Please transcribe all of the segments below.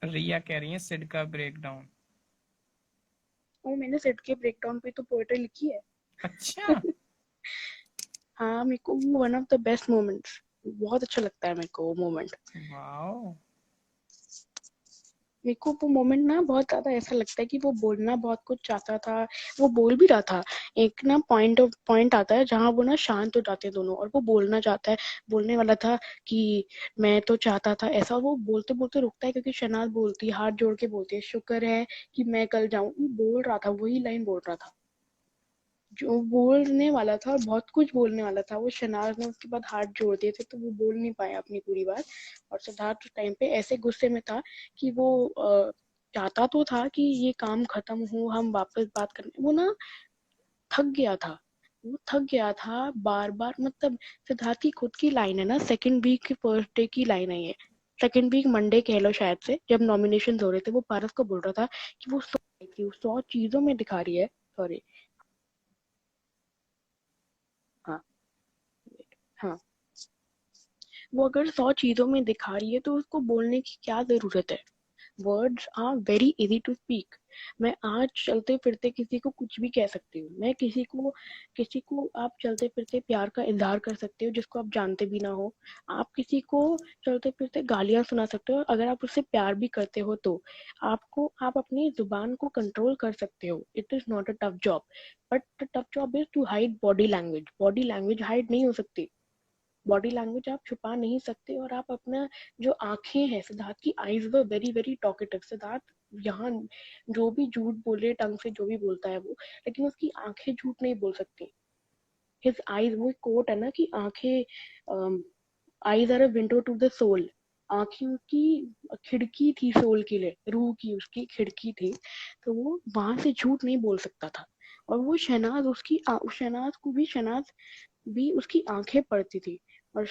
रिया कह रही है सिड का ब्रेकडाउन। वो मैंने सेट के ब्रेकडाउन पे तो पोएट्री लिखी है। अच्छा। हाँ, मेरे को वो one of the best moments, बहुत अच्छा लगता है मेरे को वो मोमेंट। वाओ। मेरे को वो मोमेंट ना बहुत ज्यादा ऐसा लगता है कि वो बोलना बहुत कुछ चाहता था, वो बोल भी रहा था। एक ना पॉइंट आता है जहाँ वो ना शांत हो जाते हैं दोनों और वो बोलना चाहता है, बोलने वाला था कि मैं तो चाहता था ऐसा। वो बोलते बोलते रुकता है क्योंकि शनाज बोलती है, हाथ जोड़ के बोलती है, शुक्र है कि मैं कल जाऊँ। वो बोल रहा था, वही लाइन बोल रहा था जो बोलने वाला था, और बहुत कुछ बोलने वाला था। वो शनाज ने उसके बाद हाथ जोड़ दिए थे तो वो बोल नहीं पाया अपनी पूरी बात। और सिद्धार्थ उस टाइम पे ऐसे गुस्से में था कि वो चाहता तो था कि ये काम खत्म हो, हम वापस बात करने। वो ना थक गया था, वो थक गया था बार बार। मतलब सिद्धार्थ की खुद की लाइन है ना, सेकंड वीक की फर्स्ट डे की लाइन है ये। सेकंड वीक मंडे कह लो शायद से, जब नॉमिनेशन हो रहे थे, वो पारस को बोल रहा था कि वो 100 चीजों में दिखा रही है। सॉरी। हाँ। हाँ, वो अगर 100 चीजों में दिखा रही है तो उसको बोलने की क्या जरूरत है। Words are very easy to speak. मैं आज चलते फिरते किसी को कुछ भी कह सकती हूँ। मैं किसी को आप चलते फिरते प्यार का इजहार कर सकते हो जिसको आप जानते भी ना हो। आप किसी को चलते फिरते गालियां सुना सकते हो, अगर आप उससे प्यार भी करते हो तो आप अपनी जुबान को कंट्रोल कर सकते हो। It is not a tough job, but the tough job is to hide body language. Body language hide नहीं हो सकती, बॉडी लैंग्वेज आप छुपा नहीं सकते। और आप अपना जो आंखें हैं, सिद्धार्थ की eyes were very very talkative. Siddharth यहाँ जो भी झूठ बोले, टंग से जो भी बोलता है वो, लेकिन उसकी आंखें झूठ नहीं बोल सकती। हिज आईज, वो कोट है ना कि आंखें, eyes are a window to the soul. आंखें उसकी खिड़की थी सोल के लिए, रूह की उसकी खिड़की थी। तो वो वहां से झूठ नहीं बोल सकता था। और वो शहनाज भी उसकी आंखें पड़ती थी। और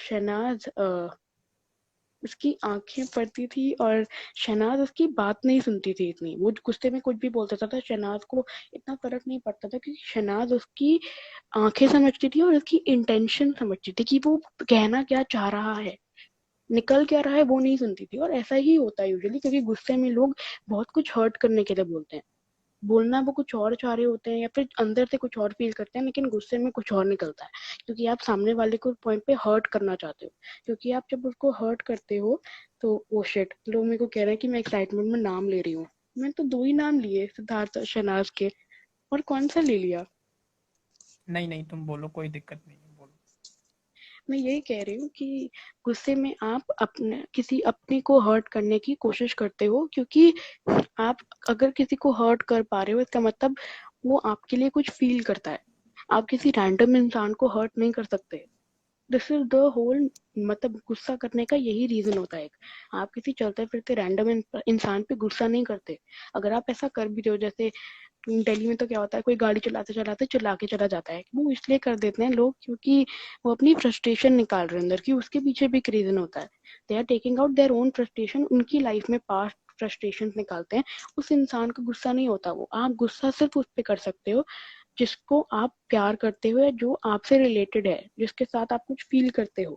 उसकी आंखें पड़ती थी और शहनाज उसकी बात नहीं सुनती थी इतनी। वो गुस्से में कुछ भी बोल देता था, शहनाज को इतना फर्क नहीं पड़ता था क्योंकि शहनाज उसकी आंखें समझती थी और उसकी इंटेंशन समझती थी कि वो कहना क्या चाह रहा है, निकल क्या रहा है, वो नहीं सुनती थी। और ऐसा ही होता है यूजुअली, क्योंकि गुस्से में लोग बहुत कुछ हर्ट करने के लिए बोलते हैं। बोलना वो कुछ और चाह रहे होते हैं या फिर अंदर से कुछ और फील करते हैं, लेकिन गुस्से में कुछ और निकलता है क्योंकि आप सामने वाले को पॉइंट पे हर्ट करना चाहते हो। क्योंकि आप जब उसको हर्ट करते हो तो वो शिट, लोग मेरे को कह रहे हैं कि मैं एक्साइटमेंट में नाम ले रही हूँ। मैं तो 2 ही नाम लिए, सिद्धार्थ और शहनाज के, और कौन सा ले लिया। नहीं नहीं, तुम बोलो, कोई दिक्कत नहीं है, बोलो। मैं यही कह रही हूँ कि गुस्से में आप किसी अपने को हर्ट करने की कोशिश करते हो, क्योंकि आप अगर किसी को हर्ट कर पा रहे हो इसका मतलब वो आपके लिए कुछ फील करता है। आप किसी रैंडम इंसान को हर्ट नहीं कर सकते। दिस इज द होल, मतलब गुस्सा करने का यही रीजन होता है। आप किसी चलते फिरते रैंडम इंसान पे गुस्सा नहीं करते। अगर आप ऐसा कर भी रहे हो, जैसे दिल्ली में तो क्या होता है, कोई गाड़ी चलाते चलाते चिल्ला के चला जाता है, वो इसलिए कर देते हैं लोग क्योंकि वो अपनी फ्रस्ट्रेशन निकाल रहे हैं अंदर की। उसके पीछे भी एक रीजन होता है, they are taking out their own frustration. उनकी लाइफ में पास्ट फ्रस्ट्रेशन निकालते हैं। उस इंसान का गुस्सा नहीं होता वो। आप गुस्सा सिर्फ उस पर कर सकते हो जिसको आप प्यार करते हो, या जो आपसे रिलेटेड है, जिसके साथ आप कुछ फील करते हो।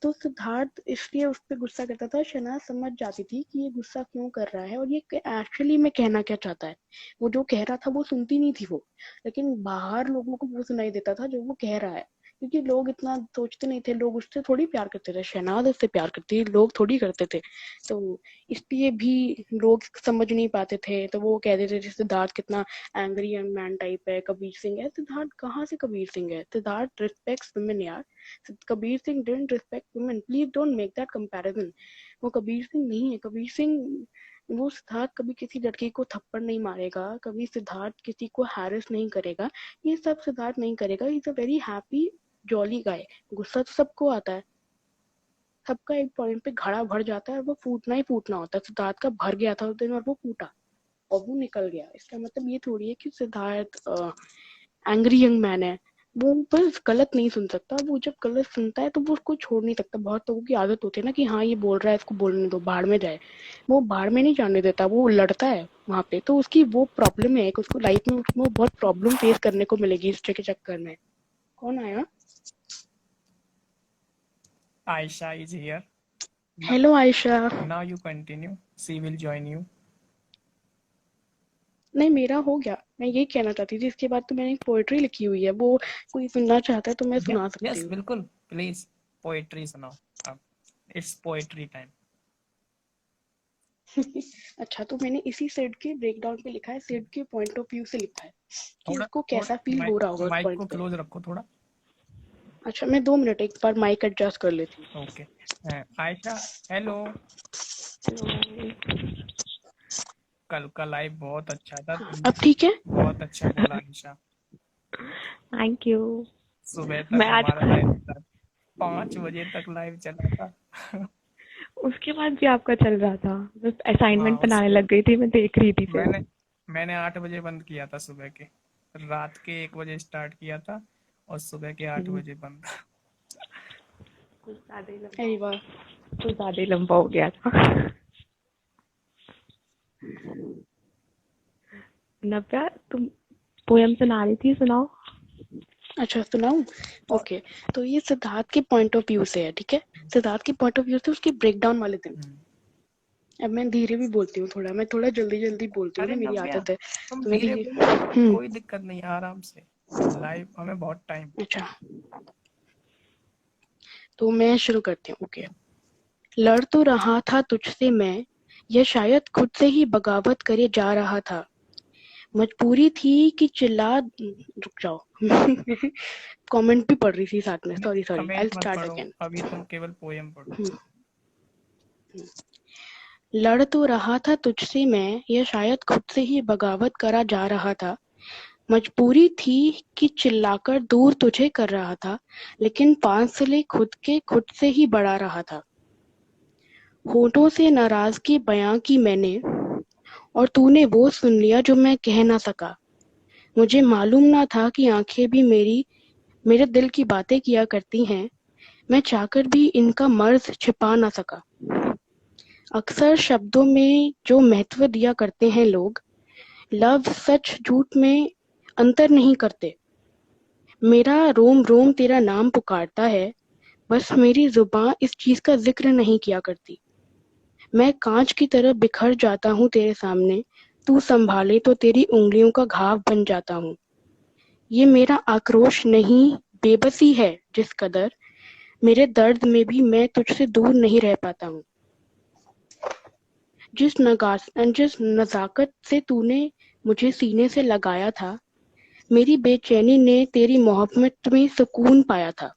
तो सिद्धार्थ इसलिए उस पर गुस्सा करता था। शनाज समझ जाती थी कि ये गुस्सा क्यों कर रहा है और ये एक्चुअली में कहना क्या चाहता है। वो जो कह रहा था वो सुनती नहीं थी वो, लेकिन बाहर लोगों को वो सुनाई देता था जो वो कह रहा है। क्योंकि लोग इतना सोचते नहीं थे, लोग उससे थोड़ी प्यार करते थे, शहनाज उससे प्यार करती थी, लोग थोड़ी करते थे। तो इसलिए भी लोग समझ नहीं पाते थे, तो वो कहते थे सिद्धार्थ कितना एंग्री यंग मैन टाइप है, कबीर सिंह है। सिद्धार्थ कहाँ से कबीर सिंह है? सिद्धार्थ रिस्पेक्ट्स वुमेन यार। Kabir Singh didn't respect women, please don't make that comparison. वो कबीर सिंह नहीं है। कबीर सिंह, वो सिद्धार्थ कभी किसी लड़की को थप्पड़ नहीं मारेगा, कभी सिद्धार्थ किसी को हैरेस नहीं करेगा। ये सब सिद्धार्थ नहीं करेगा। Is a very happy jolly guy. गुस्सा तो सबको आता है, सबका एक पॉइंट पे घड़ा भर जाता है और वो फूटना ही फूटना होता है। सिद्धार्थ का भर गया था उस दिन और वो फूटा और वो निकल गया। इसका मतलब ये थोड़ी है कि सिद्धार्थ एंग्री यंग मैन है। वो बस गलत नहीं सुन सकता, वो जब गलत सुनता है तो वो उसको छोड़ नहीं सकता। बहुत लोगों की आदत होती है ना कि हाँ ये बोल रहा है, इसको बोलने दो, भाड़ में जाए। वो भाड़ में नहीं जाने देता, वो लड़ता है वहां पे। तो उसकी वो प्रॉब्लम है कि उसको लाइफ में उसको बहुत प्रॉब्लम फेस करने को मिलेगी इस के चक्कर में। कौन आया? Ayesha is here. Hello Ayesha. Now you continue, she will join you. नहीं, मेरा हो गया। मैं यही कहना चाहती थी, इसके बाद तो मैंने एक पोएट्री लिखी हुई है, वो कोई सुनना चाहता है तो मैं सुना सकती यस हूँ। बिल्कुल, प्लीज पोएट्री सुनाओ अब, इट्स पोएट्री टाइम। अच्छा, तो मैंने इसी सेड के ब्रेकडाउन पे लिखा है, सेड के पॉइंट ऑफ व्यू से लिखा है कि थोड़ा उसको थोड़ा कैसा फील हो माइक रहा होगा उस माइक पॉइंट को पे। क्लोज रखो थोड़ा। अच्छा, मैं 2 मिनट एक बार माइक एडजस्ट कर लेती हूँ। ओके। आयशा, हेलो। कल का लाइव बहुत अच्छा था, हाँ, अब तुमने ठीक है। बहुत अच्छा बोला आयशा। Thank you. सुबह तक मैं आज हमारा लाइव था, 5 बजे तक लाइव चला था। उसके बाद भी आपका चल रहा था, बस हाँ असाइनमेंट उस बनाने लग गई थी, मैं देख रही थी फिर। मैंने मैंने 8 बजे बंद किया था सुबह के, रात के 1 बजे स्टार्ट किया था और सुबह के 8 बजे बंद। कुछ ज्यादा ही अरे वाह। लंबा हो गया था। नव्या, तुम पोयम सुना रही थी, सुनाओ। अच्छा, सुनाऊं? और ओके। तो ये सिद्धार्थ के पॉइंट ऑफ व्यू से है, ठीक है। सिद्धार्थ के पॉइंट ऑफ व्यू से उसके ब्रेकडाउन वाले दिन। अब मैं धीरे भी बोलती हूँ थोड़ा, मैं थोड़ा जल्दी जल्दी बोलती हूँ अरे ना, मेरी नव्या, आदत है। तुम तो मैं धीरे धीरे। बोलो, हम्म। कोई दिक्कत नहीं, आराम से। लाइव हमें बहुत टाइम। अच्छा, तो मैं शुरू करती हूँ। ओके। लड़ तो रहा था तुझसे मैं, यह शायद खुद से ही बगावत करे जा रहा था। मजबूरी थी कि चिल्ला, रुक जाओ। कमेंट भी पढ़ रही थी साथ में, sorry sorry, I comment will मत स्टार्ट पढ़ो, अगेन। अभी तुम केवल पोयम पढ़ो। लड़ तो रहा था तुझसे मैं, यह शायद खुद से ही बगावत करा जा रहा था। मजबूरी थी कि चिल्लाकर दूर तुझे कर रहा था, लेकिन फासले खुद के खुद से ही बढ़ा रहा था। होठों से नाराजगी बयां की मैंने, और तूने वो सुन लिया जो मैं कह ना सका। मुझे मालूम ना था कि आंखें भी मेरे दिल की बातें किया करती हैं। मैं चाहकर भी इनका मर्ज छिपा ना सका। अक्सर शब्दों में जो महत्व दिया करते हैं लोग, लफ्ज सच झूठ में अंतर नहीं करते। मेरा रोम रोम तेरा नाम पुकारता है, बस मेरी जुबान इस चीज का जिक्र नहीं किया करती। मैं कांच की तरह बिखर जाता हूँ तेरे सामने, तू संभाले तो तेरी उंगलियों का घाव बन जाता हूँ। ये मेरा आक्रोश नहीं, बेबसी है जिस कदर, मेरे दर्द में भी मैं तुझसे दूर नहीं रह पाता हूँ। जिस नजाकत से तूने मुझे सीने से लगाया था, मेरी बेचैनी ने तेरी मोहब्बत में सुकून पाया था।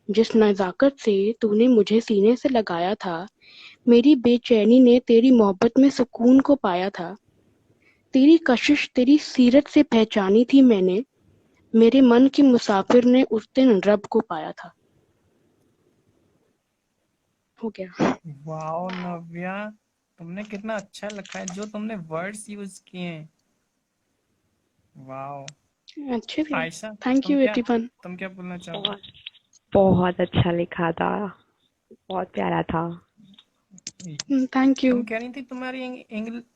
जिस नजाकत से तूने मुझे सीने से लगाया था, मेरी बेचैनी ने तेरी मोहब्बत में सुकून को पाया था। तेरी कशिश तेरी सीरत से पहचानी थी मैंने, मेरे मन के मुसाफिर ने उस दिन रब को पाया था। हो गया। वाओ नव्या, तुमने कितना अच्छा लिखा है, जो तुमने वर्ड्स यूज किए हैं। वाओ। अच्छे थे। आयशा, थैंक तुम यू क्या एवरीवन। तुम क्या बोलना चाहोगे? बहुत बहुत अच्छा लिखा था, बहुत प्यारा था। Thank you. तुम कह रही थी तुम्हारी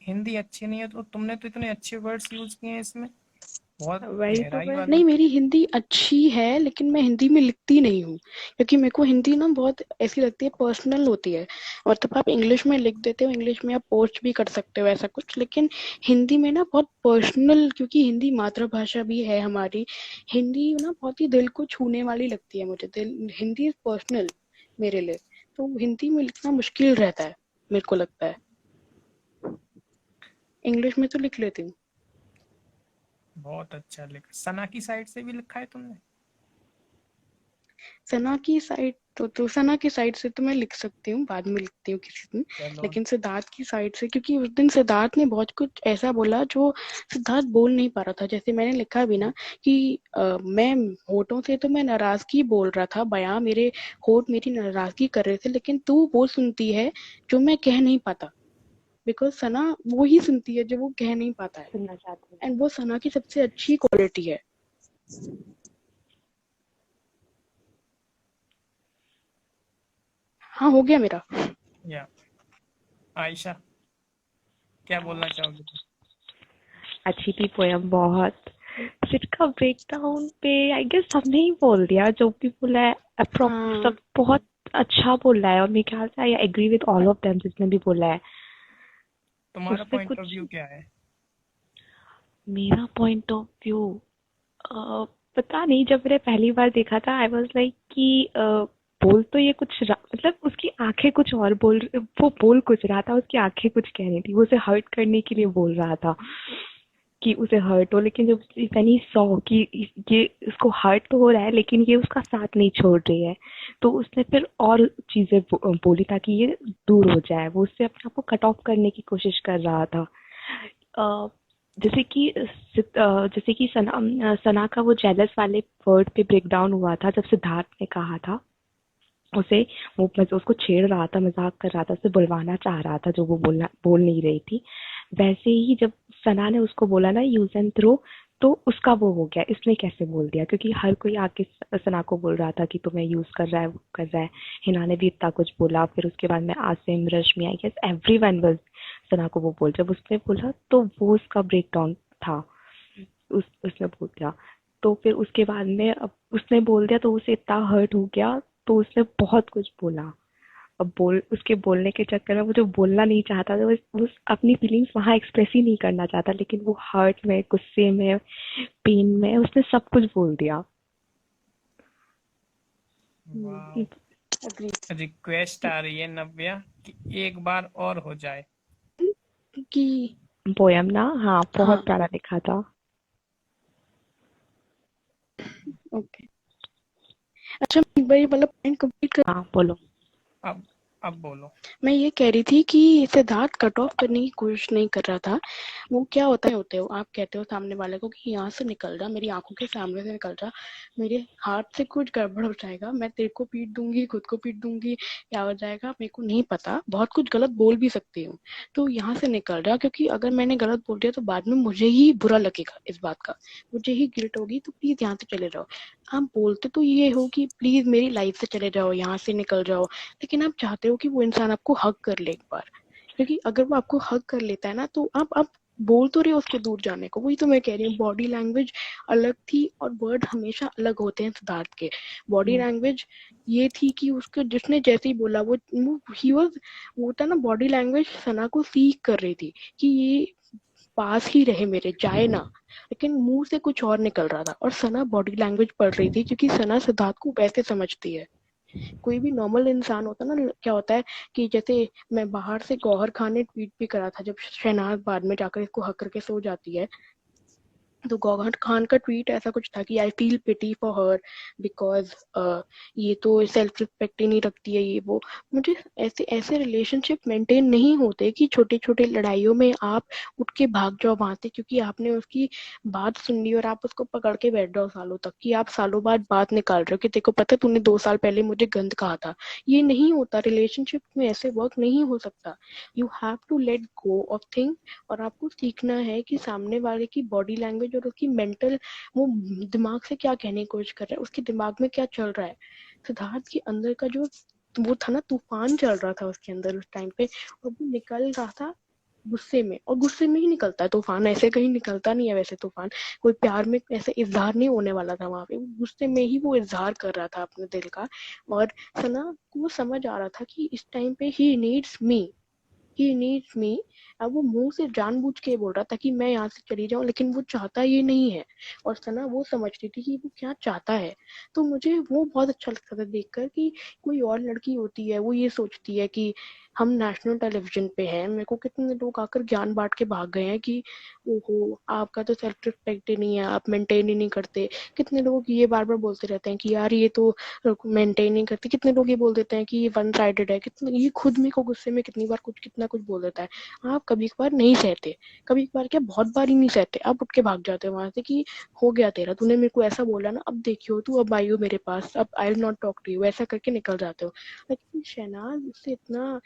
हिंदी अच्छी नहीं है, तो तुमने तो इतने अच्छे वर्ड्स यूज किए हैं इसमें, बहुत वही तो गहराई मैं वाले। नहीं, मेरी हिंदी अच्छी है, लेकिन मैं हिंदी में लिखती नहीं हूँ, क्योंकि मेरे को हिंदी ना बहुत ऐसी लगती है, पर्सनल होती है। मतलब आप इंग्लिश में लिख देते हो, इंग्लिश में आप पोस्ट भी कर सकते हो ऐसा कुछ, लेकिन हिंदी में ना बहुत पर्सनल, क्योंकि हिंदी मातृभाषा भी है हमारी। हिंदी ना बहुत ही दिल को छूने वाली लगती है मुझे, दिल, हिंदी इज पर्सनल मेरे लिए। तो हिंदी में लिखना मुश्किल रहता है, मेरे को लगता है। इंग्लिश में तो लिख लेती हूँ। बहुत अच्छा लिखा, सना की साइड से भी लिखा है तुमने? सना की साइड तो सना की साइड से तो मैं लिख सकती हूँ, बाद में लिखती हूँ किसी दिन। चलो। लेकिन सिद्धार्थ की साइड से, क्योंकि उस दिन सिद्धार्थ ने बहुत कुछ ऐसा बोला जो सिद्धार्थ बोल नहीं पा रहा था। जैसे मैंने लिखा भी ना कि मैं होठों से तो मैं नाराजगी बोल रहा था, बयां मेरे होठ मेरी नाराजगी कर रहे थे, लेकिन तू वो सुनती है जो मैं कह नहीं पाता। बिकॉज सना वो ही सुनती है जो वो कह नहीं पाता है, सुनना चाहती हूँ। एंड वो सना की सबसे अच्छी क्वालिटी है। हाँ, हो गया मेरा। या आयशा, क्या बोलना चाहोगे तुम? अच्छी थी पोयम बहुत। सिट का ब्रेक डाउन पे आई गेस हमने ही बोल दिया, जो भी बोला है अप्रोक्स हाँ, सब बहुत अच्छा बोल रहा है, और मेरे ख्याल से I agree with all of them जिसने भी बोला है। तुम्हारा उससे पॉइंट ऑफ कुछ व्यू क्या है? मेरा पॉइंट ऑफ व्यू, पता नहीं, जब मैंने पहली बार देखा था आई वाज लाइक कि बोल तो ये कुछ मतलब उसकी आंखें कुछ और वो बोल कुछ रहा था, उसकी आंखें कुछ कह रही थी, वो उसे हर्ट करने के लिए बोल रहा था कि उसे हर्ट हो, लेकिन जब व्हेन ही सॉ कि ये इसको हर्ट तो हो रहा है लेकिन ये उसका साथ नहीं छोड़ रही है, तो उसने फिर और चीजें बोली ताकि ये दूर हो जाए, वो उससे अपने आप को कट ऑफ करने की कोशिश कर रहा था। अ, जैसे कि सना का वो जेलस वाले वर्ड पे ब्रेक डाउन हुआ था जब सिद्धार्थ ने कहा था उसे, वो उसको छेड़ रहा था, मजाक कर रहा था, उसे बुलवाना चाह रहा था जो वो बोल नहीं रही थी। वैसे ही जब सना ने उसको बोला ना यूज एंड थ्रो, तो उसका वो हो गया, इसने कैसे बोल दिया, क्योंकि हर कोई आके सना को बोल रहा था कि तुम्हें यूज कर रहा है, वो कर रहा है। हिना ने भी इतना कुछ बोला, फिर उसके बाद में आसिम, रश्मि, आई गेस एवरीवन वाज सना को वो बोल, जब उसने बोला तो वो उसका ब्रेक डाउन था। उसने बोल दिया, तो फिर उसके बाद में अब उसने बोल दिया तो उसे इतना हर्ट हो गया, तो उसने बहुत कुछ बोला। अब उसके बोलने के चक्कर में वो जो बोलना नहीं चाहता था, वो अपनी फीलिंग्स वहां एक्सप्रेस ही नहीं करना चाहता, लेकिन वो हर्ट में, गुस्से में, पेन में उसने सब कुछ बोल दिया। वाह। अग्री। रिक्वेस्ट आ रही है नव्या कि एक बार और हो जाए। कि पोयम ना, हाँ बहुत हाँ, प्यारा लिखा था। ओके। अच्छा, मैं एक बार ये वाला पॉइंट कंप्लीट कर। हाँ बोलो। अब अब बोलो। मैं ये कह रही थी कि सिद्धार्थ कट ऑफ करने की कोशिश नहीं कर रहा था। वो क्या होते हो, आप कहते हो सामने वाले को कि यहाँ से निकल जा, मेरी आंखों के सामने से निकल जा, मेरे हाथ से कुछ गड़बड़ हो जाएगा, मैं तेरे को पीट दूंगी, खुद को पीट दूंगी, क्या हो जाएगा मेरे को नहीं पता, बहुत कुछ गलत बोल भी सकती हूँ, तो यहाँ से निकल जा, क्योंकि अगर मैंने गलत बोल दिया तो बाद में मुझे ही बुरा लगेगा इस बात का, मुझे ही गिल्ट होगी, तो प्लीज यहाँ से चले जाओ। आप बोलते तो ये हो कि प्लीज मेरी लाइफ से चले जाओ, यहाँ से निकल जाओ, लेकिन आप चाहते हो कि वो इंसान आपको हग कर ले एक बार, क्योंकि अगर वो आपको हग कर लेता है ना, तो आप बोल तो रहे हो उसके दूर जाने को, वही तो मैं कह रही हूँ, बॉडी लैंग्वेज अलग थी और वर्ड हमेशा अलग होते हैं सिद्धार्थ के। बॉडी लैंग्वेज ये थी कि उसके जिसने जैसे ही बोला वो ही वाज, वो था ना, बॉडी लैंग्वेज सना को सीख कर रही थी कि ये पास ही रहे मेरे, जाए ना, लेकिन मुंह से कुछ और निकल रहा था, और सना बॉडी लैंग्वेज पढ़ रही थी, क्योंकि सना सिद्धार्थ को वैसे समझती है। कोई भी नॉर्मल इंसान होता ना, क्या होता है कि जैसे मैं बाहर से, गौहर खान ने ट्वीट भी करा था जब शहनाज बाद में जाकर इसको हक करके सो जाती है, तो गौहर खान का ट्वीट ऐसा कुछ था कि I feel pity for her because ये तो सेल्फ रिस्पेक्ट ही नहीं रखती है, ये वो। मुझे ऐसे ऐसे रिलेशनशिप मेंटेन नहीं होते कि छोटे छोटे लड़ाइयों में आप उठ के भाग जाओ वहां से, क्योंकि आपने उसकी बात सुन ली और आप उसको पकड़ के बैठ जाओ सालों तक, कि आप सालों बाद बात निकाल रहे हो कि देखो पता तूने 2 साल पहले मुझे गंद कहा था। ये नहीं होता, रिलेशनशिप में ऐसे वर्क नहीं हो सकता। You have to let go of thing, और आपको सीखना है कि सामने वाले की बॉडी लैंग्वेज और उसकी मेंटल, वो दिमाग से क्या कहने की कोशिश कर रहा है, उसके दिमाग में क्या चल रहा है। सिद्धार्थ के अंदर का जो वो था ना, तूफान चल रहा था उसके अंदर उस टाइम पे, और वो निकल रहा था गुस्से में, और गुस्से में ही निकलता है तूफान, ऐसे कहीं निकलता नहीं है वैसे तूफान, कोई प्यार में ऐसे इजहार नहीं होने वाला था वहां पे, गुस्से में ही वो इजहार कर रहा था अपने दिल का। और सना को समझ आ रहा था कि इस टाइम पे ही नीड्स मी। अब वो मुंह से जानबूझ के बोल रहा था कि मैं यहाँ से चली जाऊं, लेकिन वो चाहता ये नहीं है, और सना वो समझती थी कि वो क्या चाहता है। तो मुझे वो बहुत अच्छा लगता था देखकर कि कोई और लड़की होती है, वो ये सोचती है कि हम नेशनल टेलीविजन पे हैं, मेरे को कितने लोग आकर ज्ञान बांट के भाग गए हैं कि ओहो आपका तो सेल्फ रिस्पेक्ट ही नहीं है, आप मेंटेन ही नहीं करते। कितने लोग ये बार बार बोलते रहते हैं कि यार ये तो मेंटेन नहीं करती, कितने लोग ये बोल देते हैं कि ये वन साइडेड है, कितने ये खुद में को गुस्से में कितनी बार कुछ कितना कुछ बोल देता है। आप कभी कभार नहीं सहते, कभी कभार क्या बहुत बार ही नहीं सहते, आप उठ के भाग जाते हो वहां से कि हो गया तेरा, तूने मेरे को ऐसा बोला ना, अब देखियो तू, अब आई हो मेरे पास, अब I will not talk to you, ऐसा करके निकल जाते हो। लेकिन शहनाज उससे इतना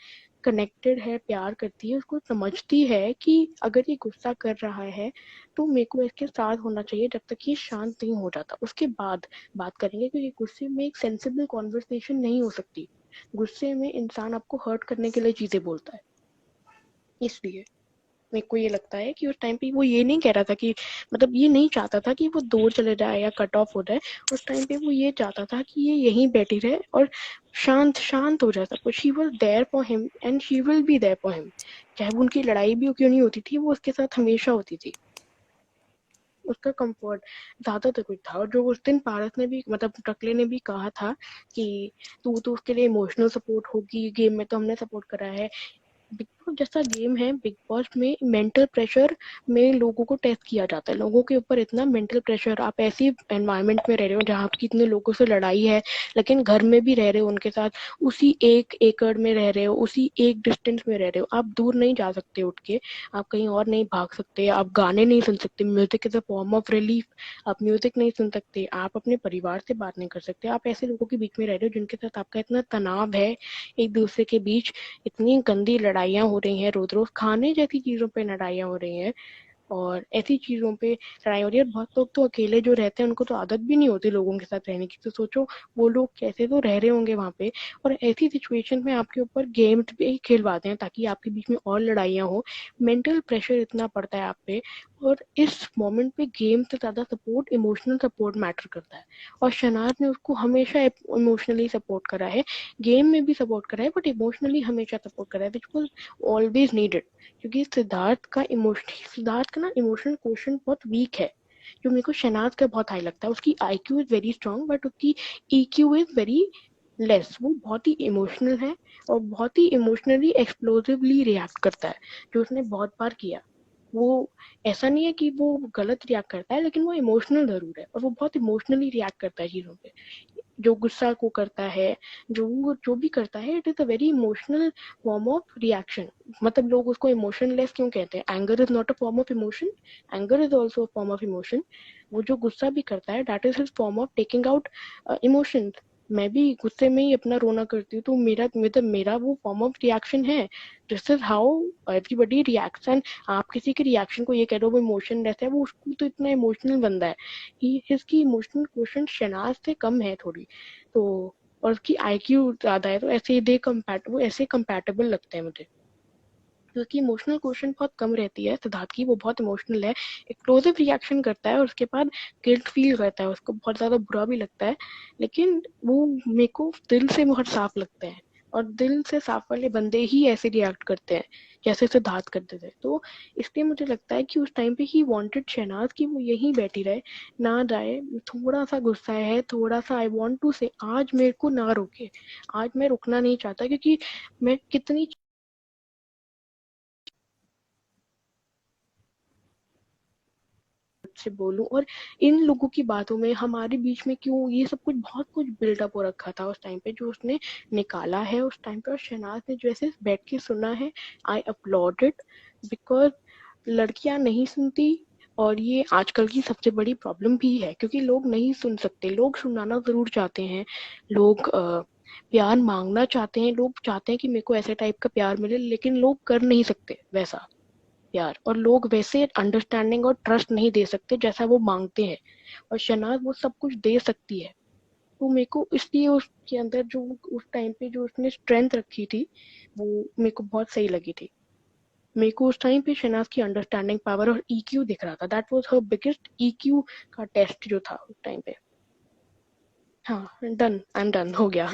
कनेक्टेड है, प्यार करती है, उसको समझती है कि अगर ये गुस्सा कर रहा है तो मेरे को इसके साथ होना चाहिए जब तक ये शांत नहीं हो जाता, उसके बाद बात करेंगे, क्योंकि गुस्से में एक सेंसिबल कॉन्वर्सेशन नहीं हो सकती। गुस्से में इंसान आपको हर्ट करने के लिए चीजें बोलता है, इसलिए। मेरे को ये लगता है कि उस टाइम पे वो ये नहीं कह रहा था कि मतलब ये नहीं चाहता था कि वो दूर चले जाए या कट ऑफ हो जाए। उस टाइम पे वो ये चाहता था कि ये यहीं बैठी रहे और शांत शांत हो जाए सब कुछ। She was there for him and she will be there for him. चाहे वो उनकी लड़ाई भी क्यों नहीं होती थी, वो उसके साथ हमेशा होती थी। उसका कंफर्ट ज्यादातर कुछ था। और जो उस दिन पारस ने भी मतलब टकले ने भी कहा था कि तू तो उसके लिए इमोशनल सपोर्ट होगी, गेम में तो हमने सपोर्ट करा है। बिग बॉस जैसा गेम है, बिग बॉस में मेंटल प्रेशर में लोगों को टेस्ट किया जाता है। लोगों के ऊपर इतना मेंटल प्रेशर, आप ऐसी एनवायरनमेंट में रह रहे हो जहाँ आपकी इतने लोगों से लड़ाई है, लेकिन घर में भी रह रहे हो उनके साथ, उसी एक एकड़ में रह रहे हो, उसी एक डिस्टेंस में रह रहे हो, आप दूर नहीं जा सकते उठ के, आप कहीं और नहीं भाग सकते, आप गाने नहीं सुन सकते, music is a form of relief, आप म्यूजिक नहीं सुन सकते, आप अपने परिवार से बात नहीं कर सकते, आप ऐसे लोगों के बीच में रह रहे हो जिनके साथ आपका इतना तनाव है एक दूसरे के बीच, इतनी गंदी लड़ाइयाँ हो रही हैं, रोज रोज खाने जैसी चीजों पे लड़ाइयाँ हो रही हैं और ऐसी चीजों पे लड़ाई हो रही है। बहुत लोग तो अकेले जो रहते हैं उनको तो आदत भी नहीं होती लोगों के साथ रहने की, तो सोचो वो लोग कैसे तो रह रहे होंगे वहां पे। और ऐसी सिचुएशन में आपके ऊपर गेम्स भी खिलवाते हैं ताकि आपके बीच में और लड़ाइयाँ हो, मेंटल प्रेशर इतना पड़ता है आप पे। और इस मोमेंट पे गेम से ज्यादा सपोर्ट, इमोशनल सपोर्ट मैटर करता है। और शहनाज ने उसको हमेशा इमोशनली सपोर्ट करा है, गेम में भी सपोर्ट करा है, बट इमोशनली हमेशा सपोर्ट करा है, विच वॉज ऑलवेज नीडेड। क्योंकि सिद्धार्थ का ना इमोशनल क्वेश्चन बहुत वीक है, जो मेरे को शहनाज का बहुत हाई लगता है। उसकी IQ is very strong but उसकी EQ इज वेरी लेस। वो बहुत ही इमोशनल है और बहुत ही इमोशनली एक्सप्लोसिवली रिएक्ट करता है, जो उसने बहुत बार किया। वो ऐसा नहीं है कि वो गलत रिएक्ट करता है, लेकिन वो इमोशनल जरूर है और वो बहुत इमोशनली रिएक्ट करता है चीजों पे। जो गुस्सा को करता है, जो भी करता है, it is a very emotional form of reaction. मतलब लोग उसको इमोशनलेस क्यों कहते हैं? Anger is not a form of emotion, anger is also a form of emotion. वो जो गुस्सा भी करता है, that is his form of taking out emotion. मैं भी गुस्से में ही अपना रोना करती हूँ, तो मेरा वो फॉर्म ऑफ रिएक्शन है। This is how everybody reacts. And आप किसी के रिएक्शन को ये कह रहे हो वो इमोशन रहता है, वो उसको तो इतना इमोशनल बंदा है। इसकी इमोशनल क्वेश्चन शनाज से कम है थोड़ी, तो और उसकी IQ ज्यादा है, तो वो ऐसे कंपैटिबल लगते हैं मुझे। तो उसकी इमोशनल क्वेश्चन बहुत कम रहती है सिद्धार्थ की। वो बहुत इमोशनल है, एक्सप्लोसिव रिएक्शन करता है और उसके बाद गिल्ट फील करता है, उसको बहुत ज्यादा बुरा भी लगता है, लेकिन वो मेरे को दिल से बहुत साफ लगता है। और दिल से साफ वाले बंदे ही ऐसे रिएक्ट करते हैं जैसे सिद्धार्थ करते थे। तो इसलिए मुझे लगता है कि उस टाइम पे ही वांटेड शहनाज की वो यहीं बैठी रहे, ना जाए। थोड़ा सा गुस्सा है, थोड़ा सा आई वांट टू से, आज मेरे को ना रोके, आज मैं रुकना नहीं चाहता, क्योंकि मैं कितनी से बोलूं और इन लोगों की बातों में हमारे बीच में क्यों ये सब कुछ, बहुत कुछ बिल्डअप हो रखा था उस टाइम पे जो उसने निकाला है उस टाइम पे। और शहनाज ने जैसे बैठ के सुना है, आई अपलॉड इट, बिकॉज लड़कियां नहीं सुनती। और ये आजकल की सबसे बड़ी प्रॉब्लम भी है, क्योंकि लोग नहीं सुन सकते। लोग सुनाना जरूर चाहते हैं, लोग प्यार मांगना चाहते हैं, लोग चाहते हैं कि मेरे को ऐसे टाइप का प्यार मिले, लेकिन लोग कर नहीं सकते वैसा प्यार, और लोग वैसे अंडरस्टैंडिंग और ट्रस्ट नहीं दे सकते जैसा वो मांगते हैं। और शनाज वो सब कुछ दे सकती है। तो मेरे को इसलिए उसके अंदर जो उस टाइम पे जो उसने स्ट्रेंथ रखी थी, वो मेरे को बहुत सही लगी थी। मेरे को उस टाइम पे शनाज की अंडरस्टैंडिंग पावर और EQ दिख रहा था। That was her biggest EQ का टेस्ट जो था उस टाइम पे। हाँ, डन, आई एम डन, हो गया।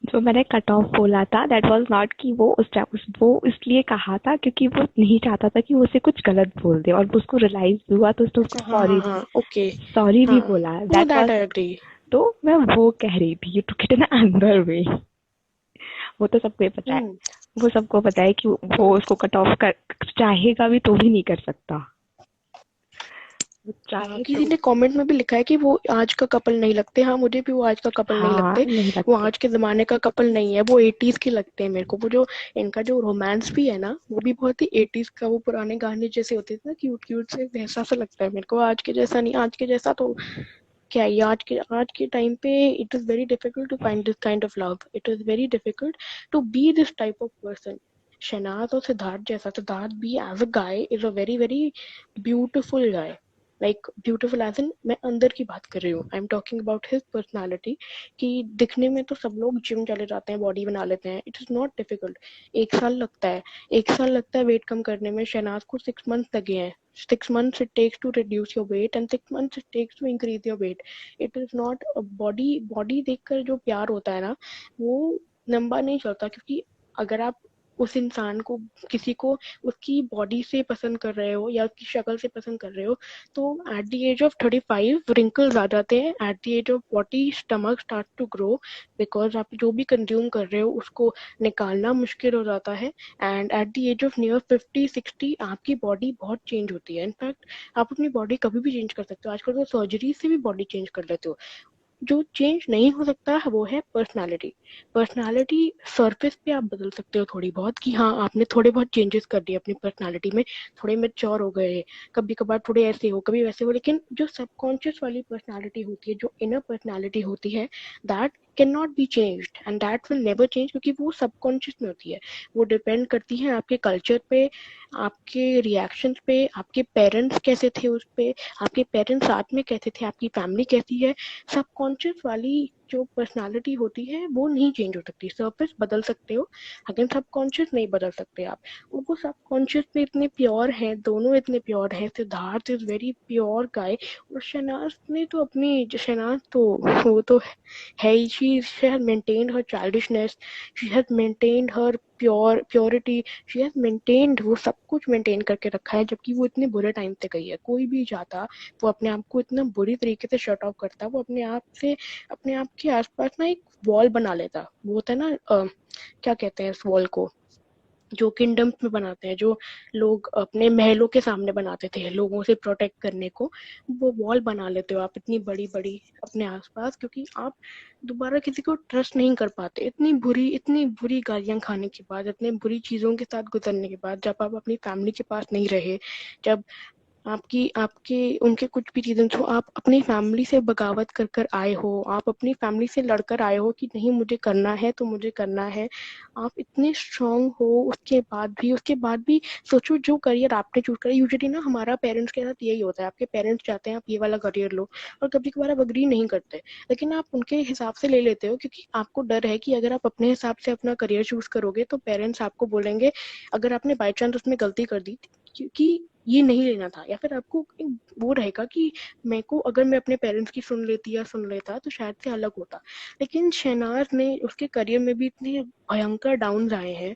जो मैंने कट ऑफ बोला था दैट वाज नॉट कि वो उस टाइम वो इसलिए कहा था क्योंकि वो नहीं चाहता था कि वो उसे कुछ गलत बोल दे, और वो उसको रियलाइज हुआ तो उसने उसको अच्छा, हाँ हाँ हाँ, ओके, सॉरी भी हाँ, बोला। वो that that was, I agree. तो मैं वो कह रही थी, you took it in another way. वो तो सबको ही पता है, हम्म वो सबको पता है कि वो उसको कट ऑफ कर चाहेगा भी तो भी नहीं कर सकता। वो हाँ, चाहे किसी तो ने कमेंट में भी लिखा है कि वो आज का कपल नहीं लगते। हाँ, मुझे भी वो आज का कपल नहीं हाँ लगते। नहीं वो लगते। आज के जमाने का कपल नहीं है, वो 80s के लगते हैं मेरे को। वो जो इनका जो रोमांस भी है ना, वो भी बहुत ही 80s का, वो पुराने गाने जैसे होते थे ना, क्यूट क्यूट से, वैसा सा लगता है मेरे को। आज के जैसा नहीं, आज के जैसा तो क्या ही। आज के टाइम पे it is very difficult to find this kind of love, it is very difficult to be this type of person. Shehnaaz और सिद्धार्थ जैसा, सिद्धार्थ भी as a guy is a very very beautiful guy. Like beautiful as in, मैं अंदर की बात कर रही हूँ, I am talking about his personality. कि दिखने में तो सब लोग जिम चले जाते हैं, बॉडी बना लेते हैं, इट इज नॉट डिफिकल्ट। 1 साल लगता है, 1 साल लगता है वेट कम करने में। शहनाज को 6 months लगे हैं। 6 months it takes to reduce your weight and 6 months it takes to increase your weight. It is not a body देखकर जो प्यार होता है ना, वो लंबा नहीं चलता। क्योंकि अगर आप उस इंसान को, किसी को उसकी बॉडी से पसंद कर रहे हो या उसकी शक्ल से पसंद कर रहे हो, तो at the age of 35 wrinkles आ जाते हैं। At the age of 40 stomach start to grow, because आप जो भी कंज्यूम कर रहे हो उसको निकालना मुश्किल हो जाता है। And at the age of near 50-60 आपकी बॉडी बहुत चेंज होती है। इनफैक्ट आप अपनी बॉडी कभी भी चेंज कर सकते हो, आजकल तो सर्जरी से भी बॉडी चेंज कर लेते हो। जो चेंज नहीं हो सकता वो है पर्सनालिटी। पर्सनालिटी सरफेस पे आप बदल सकते हो थोड़ी बहुत, कि हाँ आपने थोड़े बहुत चेंजेस कर दिए अपनी पर्सनालिटी में, थोड़े मैच्योर हो गए, कभी कभार थोड़े ऐसे हो कभी वैसे हो, लेकिन जो सबकॉन्शियस वाली पर्सनालिटी होती है, जो इनर पर्सनालिटी होती है, that can not be changed and that will never change, क्योंकि वो सबकॉन्शियस में होती है। वो डिपेंड करती है आपके कल्चर पे, आपके रिएक्शंस पे, आपके पेरेंट्स कैसे थे उस पे, आपके पेरेंट्स साथ में कैसे थे, आपकी फैमिली कैसी है। सबकॉन्शियस वाली जो पर्सनालिटी होती है वो नहीं चेंज हो सकती। सरफेस बदल सकते हो लेकिन सबकॉन्शियस नहीं बदल सकते आप। वो सबकॉन्शियस में इतने प्योर हैं, दोनों इतने प्योर हैं। सिद्धार्थ इज वेरी प्योर गाय, और शहनाज ने तो अपनी, शहनाज तो वो तो है ही, she has maintained her childishness, she has maintained her purity, she has maintained, वो सब कुछ मेंटेन करके रखा है। जबकि वो इतने बुरे टाइम पे गई है। कोई भी जाता वो अपने आप को इतना बुरी तरीके से शट ऑफ करता, वो अपने आप से, अपने आप के आसपास ना एक वॉल बना लेता। वो होता है ना, क्या कहते हैं इस वॉल को, जो किंगडम्स में बनाते हैं, जो लोग अपने महलों के सामने बनाते थे लोगों से प्रोटेक्ट करने को, वो वॉल बना लेते हो आप इतनी बड़ी बड़ी अपने आसपास, क्योंकि आप दोबारा किसी को ट्रस्ट नहीं कर पाते। इतनी बुरी गालियां खाने के बाद, इतनी बुरी चीजों के साथ गुजरने के बाद, जब आप अपनी फैमिली के पास नहीं रहे, जब आपकी आपके उनके कुछ भी रीजन हो, आप अपनी फैमिली से बगावत कर कर आए हो, आप अपनी फैमिली से लड़कर आए हो कि नहीं मुझे करना है तो मुझे करना है, आप इतने स्ट्रांग हो, उसके बाद भी सोचो जो करियर आपने चूज करा। यूजुअली ना हमारा पेरेंट्स के साथ यही होता है, आपके पेरेंट्स चाहते हैं आप ये वाला करियर लो, और कभी कभार आप अग्री नहीं करते, लेकिन आप उनके हिसाब से ले लेते हो, क्योंकि आपको डर है कि अगर आप अपने हिसाब से अपना करियर चूज करोगे तो पेरेंट्स आपको बोलेंगे, अगर आपने बाई चांस उसमें गलती कर दी क्योंकि ये नहीं लेना था, या फिर आपको वो रहेगा कि मेरे को, अगर मैं अपने पेरेंट्स की सुन लेती या सुन लेता तो शायद से अलग होता। लेकिन शहनाज ने, उसके करियर में भी इतने भयंकर डाउन आए हैं,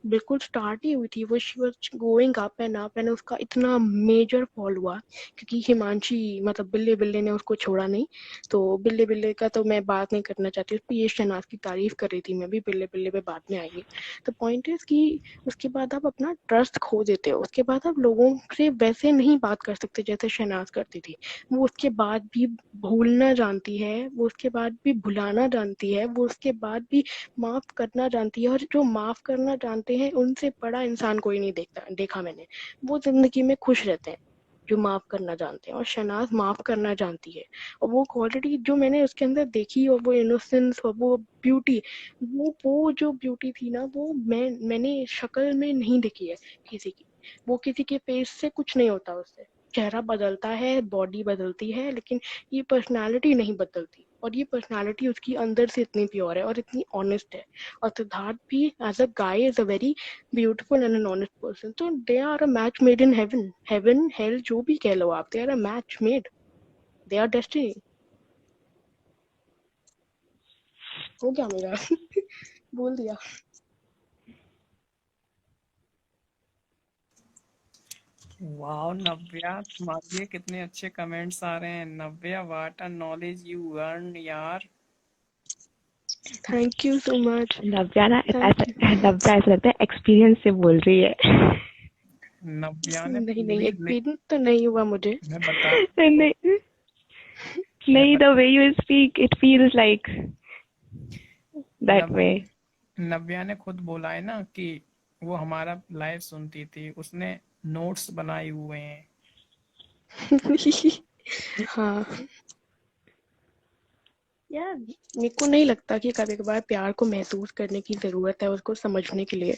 बिल्कुल स्टार्ट ही हुई थी वो, she was going up and up, and उसका इतना मेजर फॉल हुआ क्योंकि हिमांशी, मतलब बिल्ले बिल्ले ने उसको छोड़ा नहीं। तो बिल्ले बिल्ले का तो मैं बात नहीं करना चाहती उस पर, ये शहनाज की तारीफ कर रही थी मैं भी, बिल्ले बिल्ले पे बाद में आएंगे। तो पॉइंट इज कि उसके बाद आप अपना ट्रस्ट खो देते हो, उसके बाद आप लोगों से वैसे नहीं बात कर सकते जैसे शहनाज करती थी। वो उसके बाद भी भूलना जानती है, वो उसके बाद भी भुलाना जानती है, वो उसके बाद भी माफ करना जानती है, और जो माफ करना जानते हैं उनसे बड़ा इंसान कोई नहीं देखा मैंने। वो जिंदगी में खुश रहते हैं जो माफ करना जानते हैं, और शहनाज माफ करना जानती है। और वो क्वालिटी जो मैंने उसके अंदर देखी, और वो इनोसेंस और वो ब्यूटी, वो जो ब्यूटी थी ना, वो मैंने शक्ल में नहीं देखी है किसी की। वो किसी के फेस से कुछ नहीं होता, उससे चेहरा बदलता है, बॉडी बदलती है, लेकिन ये पर्सनालिटी नहीं बदलती। और ये पर्सनालिटी उसकी अंदर से इतनी प्योर है और इतनी ऑनेस्ट है। और सिद्धार्थ भी as a guy is a very beautiful and an honest person. तो they are a match made in heaven, heaven hell जो भी कह लो आप, they are a match made, they are destiny. हो गया मेरा बोल दिया। वाह नव्या, तुम्हारे लिए कितने अच्छे कमेंट्स आ रहे हैं। Navya, what a knowledge you earn यार। Thank you so much. Navya ना थैंक यू। नव्या ऐसा लगता है एक्सपीरियंस से बोल रही है। नव्या ने नहीं नहीं, पूरी एक्सपीरियंस तो नहीं हुआ मुझे। मैं बता नहीं मैं नहीं, बत, the way you speak it feels like that नव वे। नव्या ने खुद बोला है ना कि वो हमारा लाइव सुनती थी, उसने नोट्स बनाए हुए हैं। हाँ यार, मेरे को नहीं लगता कि कभी कभार प्यार को महसूस करने की जरूरत है उसको समझने के लिए।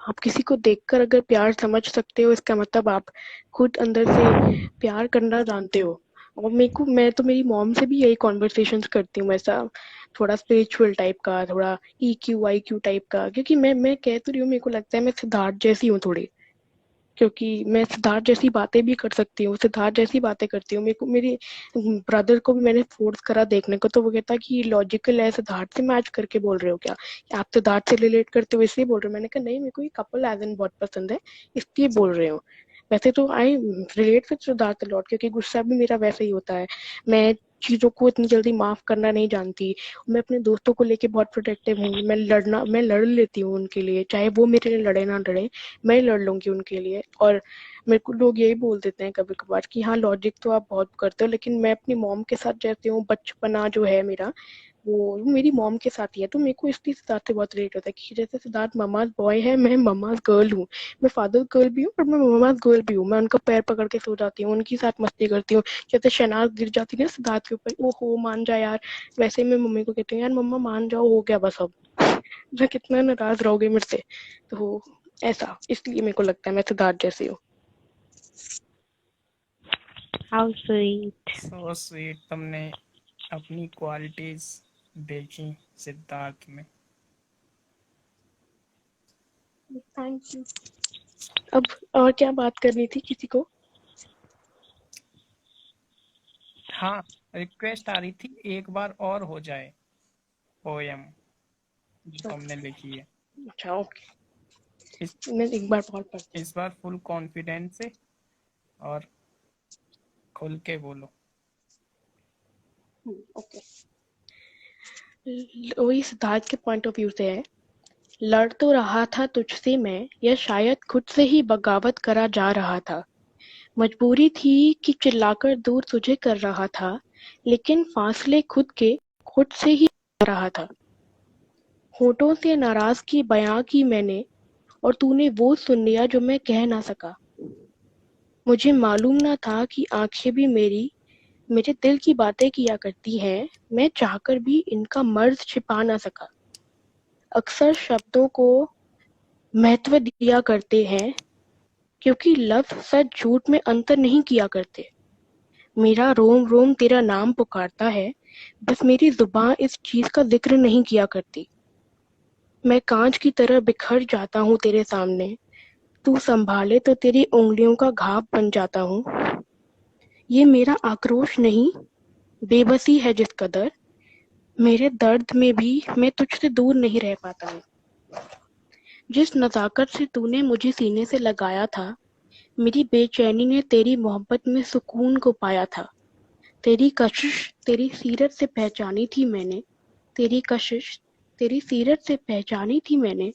आप किसी को देखकर अगर प्यार समझ सकते हो, इसका मतलब आप खुद अंदर से प्यार करना जानते हो। और मैं तो मेरी मॉम से भी यही कॉन्वर्सेशंस करती हूँ, ऐसा थोड़ा स्पिरिचुअल टाइप का, थोड़ा EQ IQ टाइप का, क्योंकि मैं कह तो रही हूँ, मेरे को लगता है मैं सिद्धार्थ जैसी हूँ थोड़ी, क्योंकि मैं सिद्धार्थ जैसी बातें भी कर सकती हूँ, सिद्धार्थ जैसी बातें करती हूँ। मेरे को मेरी ब्रदर को भी मैंने फोर्स करा देखने को, तो वो कहता कि लॉजिकल है, सिद्धार्थ से मैच करके बोल रहे हो क्या, आप सिद्धार्थ से रिलेट करते हो इसलिए बोल रहे हो। मैंने कहा नहीं, मेरे को ये कपल एज इन बहुत पसंद है, इसलिए बोल रहे हो। वैसे तो I relate with Siddharth lot, क्योंकि गुस्सा भी मेरा वैसे ही होता है। मैं चीजों को इतनी जल्दी माफ करना नहीं जानती। मैं अपने दोस्तों को लेके बहुत प्रोटेक्टिव हूँ। मैं लड़ लेती हूँ उनके लिए, चाहे वो मेरे लिए लड़े ना लड़े, मैं लड़ लूंगी उनके लिए। और मेरे को लोग यही बोल देते हैं कभी कभार कि हाँ लॉजिक तो आप बहुत करते हो, लेकिन मैं अपनी मॉम के साथ जैसे हूँ, बचपना जो है मेरा, वो मेरी मॉम के साथ ही है। तो मेरे को इसलिए सिद्धार्थ से बहुत रिलेट होता है कि जैसे सिद्धार्थ ममाज बॉय है, मैं ममाज गर्ल हूँ। मैं फादर गर्ल भी हूँ और मैं ममाज गर्ल भी हूँ। मैं उनका पैर पकड़ के सो जाती हूँ, उनके साथ मस्ती करती हूँ। जैसे शहनाज गिर जाती है ना सिद्धार्थ के ऊपर, ओहो मान जा यार, वैसे ही मैं मम्मी को कहती हूँ यार मम्मा मान जाओ, हो गया बस अब, मैं कितना नाराज रहोगे मेरे से। तो ऐसा, इसलिए मेरे को लगता है मैं सिद्धार्थ जैसी हूँ। How sweet. सो स्वीट, तुमने अपनी क्वालिटीज देखी सिद्धार्थ में। Thank you. अब और क्या बात करनी थी किसी को? हाँ, रिक्वेस्ट आ रही थी एक बार और हो जाए पोयम जो तुमने लिखी है। अच्छा ओके, इस मैं एक बार और पढ़ती इस बार फुल कॉन्फिडेंस से और खुल के बोलो। हूँ। ओके, वही सिद्धार्थ के पॉइंट ऑफ व्यू से है। लड़ तो रहा था तुझसे मैं, या शायद खुद से ही बगावत करा जा रहा था। मजबूरी थी कि चिल्लाकर दूर तुझे कर रहा था, लेकिन फासले खुद से ही आ रहा था। होठों से नाराजगी बयां की मैंने, और तूने वो सुन लिया जो मैं कह ना सका। मुझे मालूम न था कि आंखें भी मेरे दिल की बातें किया करती हैं। मैं चाहकर भी इनका मर्ज छिपा ना सका। अक्सर शब्दों को महत्व दिया करते हैं, क्योंकि लफ्ज सच झूठ में अंतर नहीं किया करते। मेरा रोम रोम तेरा नाम पुकारता है, बस मेरी जुबान इस चीज का जिक्र नहीं किया करती। मैं कांच की तरह बिखर जाता हूँ तेरे सामने, तू संभाले तो तेरी उंगलियों का घाव बन जाता हूँ। ये मेरा आक्रोश नहीं, बेबसी है जिस कदर, मेरे दर्द में भी मैं तुझसे दूर नहीं रह पाता हूँ। जिस नजाकत से तूने मुझे सीने से लगाया था, मेरी बेचैनी ने तेरी मोहब्बत में सुकून को पाया था। तेरी कशिश तेरी सीरत से पहचानी थी मैंने, तेरी कशिश तेरी सीरत से पहचानी थी मैंने।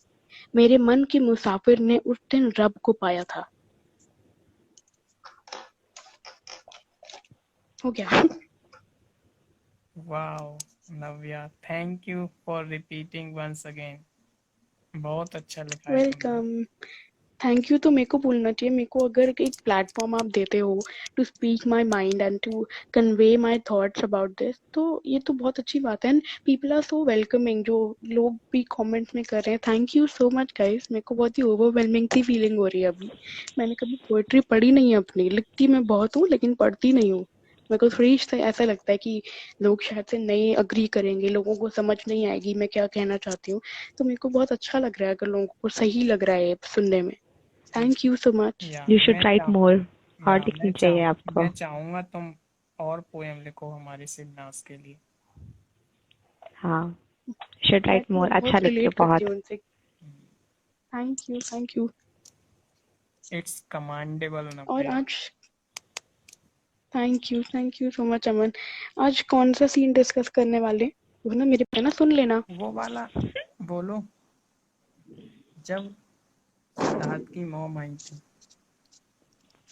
मेरे मन के मुसाफिर ने उस दिन रब को पाया था। हो गया। Wow Navya, thank you for repeating once again. बहुत अच्छा लिखा है तुमने। वेलकम। थैंक यू तो मेरे को बोलना चाहिए। मेरे को अगर एक प्लेटफॉर्म आप देते हो to speak my mind and to convey my thoughts about this, तो ये तो बहुत अच्छी बात है। And people are so welcoming, जो लोग भी कमेंट्स में कर रहे हैं। Thank you so much guys. मेरे को बहुत ही ओवरवेलमिंग सी फीलिंग हो रही है अभी। मैंने कभी पोइट्री पढ़ी नहीं है अपनी, लिखती मैं बहुत हूँ लेकिन पढ़ती नहीं हूँ। मेरे को थोड़ी से ऐसा लगता है कि लोग शायद से नहीं अग्री करेंगे, लोगों को समझ नहीं आएगी मैं क्या कहना चाहती हूँ। तो मेरे को बहुत अच्छा लग रहा है अगर लोगों को सही लग रहा है सुनने में। Thank you so much. या You should मैं write चाह more. और या लिखनी चाहिए आपको। मैं चाहूंगा तुम और पोएम लिखो हमारे सिद्धांत के लिए। हाँ, should मैं write more. अच्छा बहुत लिखते हो रिलेट करती बहुत। हूँ उनसे। Thank you thank you. It's commendable और नव्या। आज थैंक यू सो मच अमन। आज कौन सा सीन डिस्कस करने वाले वो ना, मेरे पे ना सुन लेना। वो वाला बोलो जब सिद्धार्थ की मॉम आई थी।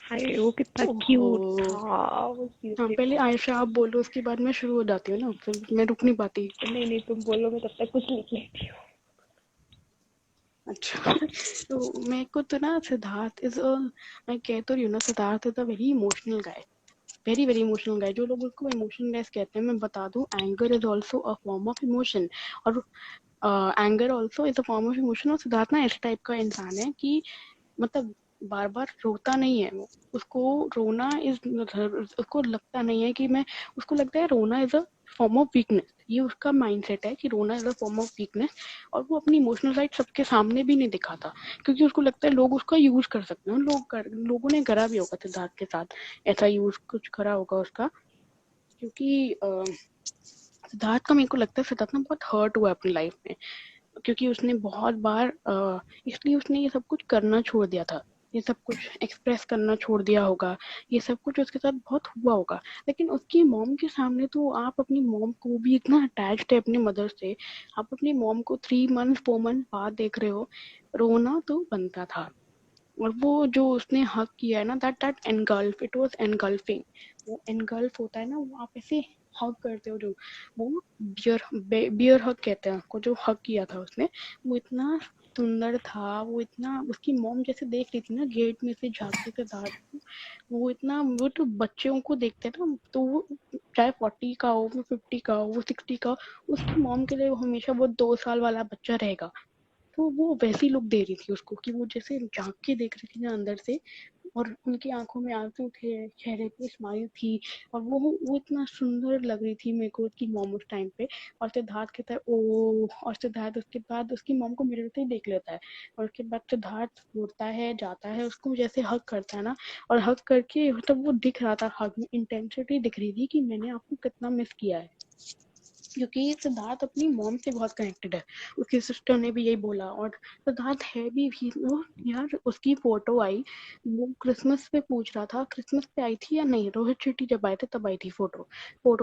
हाय वो कितना ओहो, क्यूट था वो हाँ सीरियसली पहले बहुत। आयशा आप बोलो, उसके बाद मैं शुरू हो जाती हूँ ना, फिर मैं रुक नहीं पाती। नहीं नहीं तुम बोलो, मैं तब तक कुछ लिख लेती हूँ। अच्छा। तो मेरे को तो ना सिद्धार्थ इज अ, मैं कह तो रही हूँ ना, Siddharth is a very emotional guy, very very emotional guy. जो लोग उसको इमोशनलेस कहते हैं, मैं बता दूं, anger is also a form of emotion. और anger also is a form of emotion. और सिद्धार्थ ना ऐसे टाइप का इंसान है कि मतलब बार बार रोता नहीं है वो, उसको रोना इज, उसको लगता नहीं है कि मैं, उसको लगता है रोना is a form of weakness. ये उसका माइंडसेट है कि रोना is a form of weakness. और वो अपनी इमोशनल साइड सबके सामने भी नहीं दिखाता, क्योंकि उसको लगता है लोग उसका यूज कर सकते हैं। लोगों ने करा भी होगा सिद्धार्थ के साथ, ऐसा यूज कुछ करा होगा उसका। क्योंकि सिद्धार्थ का, मेरे को लगता है सिद्धार्थ ना बहुत हर्ट हुआ है अपनी लाइफ में, क्योंकि उसने बहुत बार इसलिए उसने ये सब कुछ करना छोड़ दिया था, ये सब कुछ एक्सप्रेस करना छोड़ दिया होगा, ये सब कुछ उसके साथ बहुत हुआ होगा। लेकिन उसकी मॉम के सामने तो आप अपनी मॉम को भी इतना अटैच्ड है अपनी मदर से, आप अपनी मॉम को 3 मंथ 4 मंथ बाद देख रहे हो, रोना तो बनता था। और वो जो उसने हक किया है ना, that engulf, it was engulfing. वो एनगल्फ होता है ना, वो आप ऐसे हक करते हो जो, वो बियर हक कहते हैं उसको, जो हक किया था उसने, वो इतना सुंदर था। वो इतना, उसकी मॉम जैसे देख रही थी ना गेट में से झांकते थे दांत को, वो इतना, वो तो बच्चों को देखते हैं ना, तो वो चाहे 40 का हो, वो 50 का हो, वो 60 का हो, उसकी मॉम के लिए वो हमेशा वो 2 साल वाला बच्चा रहेगा। तो वो वैसी लुक दे रही थी उसको कि वो जैसे झांक के देख रही थी ना अंदर से, और उनकी आंखों में आंसू थे, चेहरे पे स्माइल थी, और वो इतना सुंदर लग रही थी मेरे को उसकी मॉम उस टाइम पे। और सिद्धार्थ कहता है ओ, और सिद्धार्थ उसके बाद उसकी मॉम को मिरर से ही देख लेता है, और उसके बाद सिद्धार्थ उड़ता है, जाता है, उसको जैसे हग करता है ना, और हग करके मतलब वो दिख रहा था, हग में इंटेंसिटी दिख रही थी कि मैंने आपको कितना मिस किया है। क्योंकि सिद्धार्थ अपनी मॉम से बहुत कनेक्टेड है, उसकी सिस्टर ने भी यही बोला। और सिद्धार्थ है भी वो, यार उसकी फोटो आई, वो क्रिसमस पे पूछ रहा था, क्रिसमस पे आई थी या नहीं, रोहित शेट्टी जब आए थे तब आई थी फोटो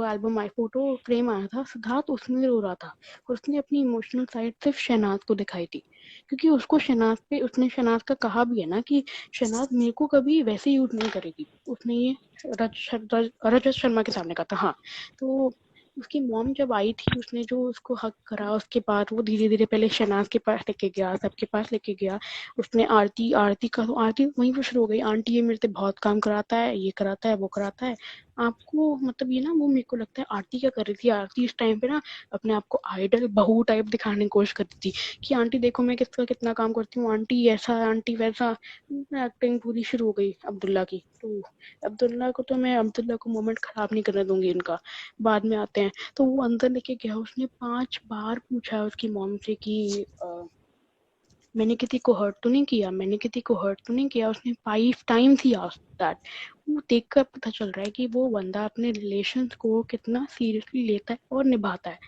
एल्बम आई, फोटो फ्रेम आया था, सिद्धार्थ उसमें रो रहा था। और उसने अपनी इमोशनल साइड सिर्फ शहनाज को दिखाई थी, क्योंकि उसको शहनाज पे, उसने शहनाज का कहा भी है ना कि शहनाज मेरे को कभी वैसे यूज नहीं करेगी, उसने ये रजत शर्मा के सामने कहा था। हाँ, तो उसकी मॉम जब आई थी, उसने जो उसको हक करा, उसके बाद वो धीरे धीरे पहले शनाज के पास लेके गया, सबके पास लेके गया। उसने आरती का, तो आरती वहीं पर शुरू हो गई, आंटी ये मेरे से बहुत काम कराता है, ये कराता है, वो कराता है आपको, मतलब ये ना, वो मेरे को लगता है आरती क्या कर रही थी, आरती इस टाइम पे ना अपने आप को आइडल बहू टाइप दिखाने की कोशिश करती थी कि आंटी देखो मैं किसका कितना काम करती हूँ, आंटी ऐसा, आंटी वैसा। एक्टिंग पूरी शुरू हो गई अब्दुल्ला की। तो अब्दुल्ला को मोमेंट खराब नहीं करने दूंगी इनका, बाद में आते हैं। तो वो अंदर लेके गया, उसने 5 बार पूछा उसकी मॉम से कि मैंने किसी को हर्ट तो नहीं किया, मैंने किसी को हर्ट तो नहीं किया। उसने 5 टाइम्स ही आस्क्ड दैट। वो देखकर पता चल रहा है कि वो बंदा अपने रिलेशंस को कितना सीरियसली लेता है और निभाता है।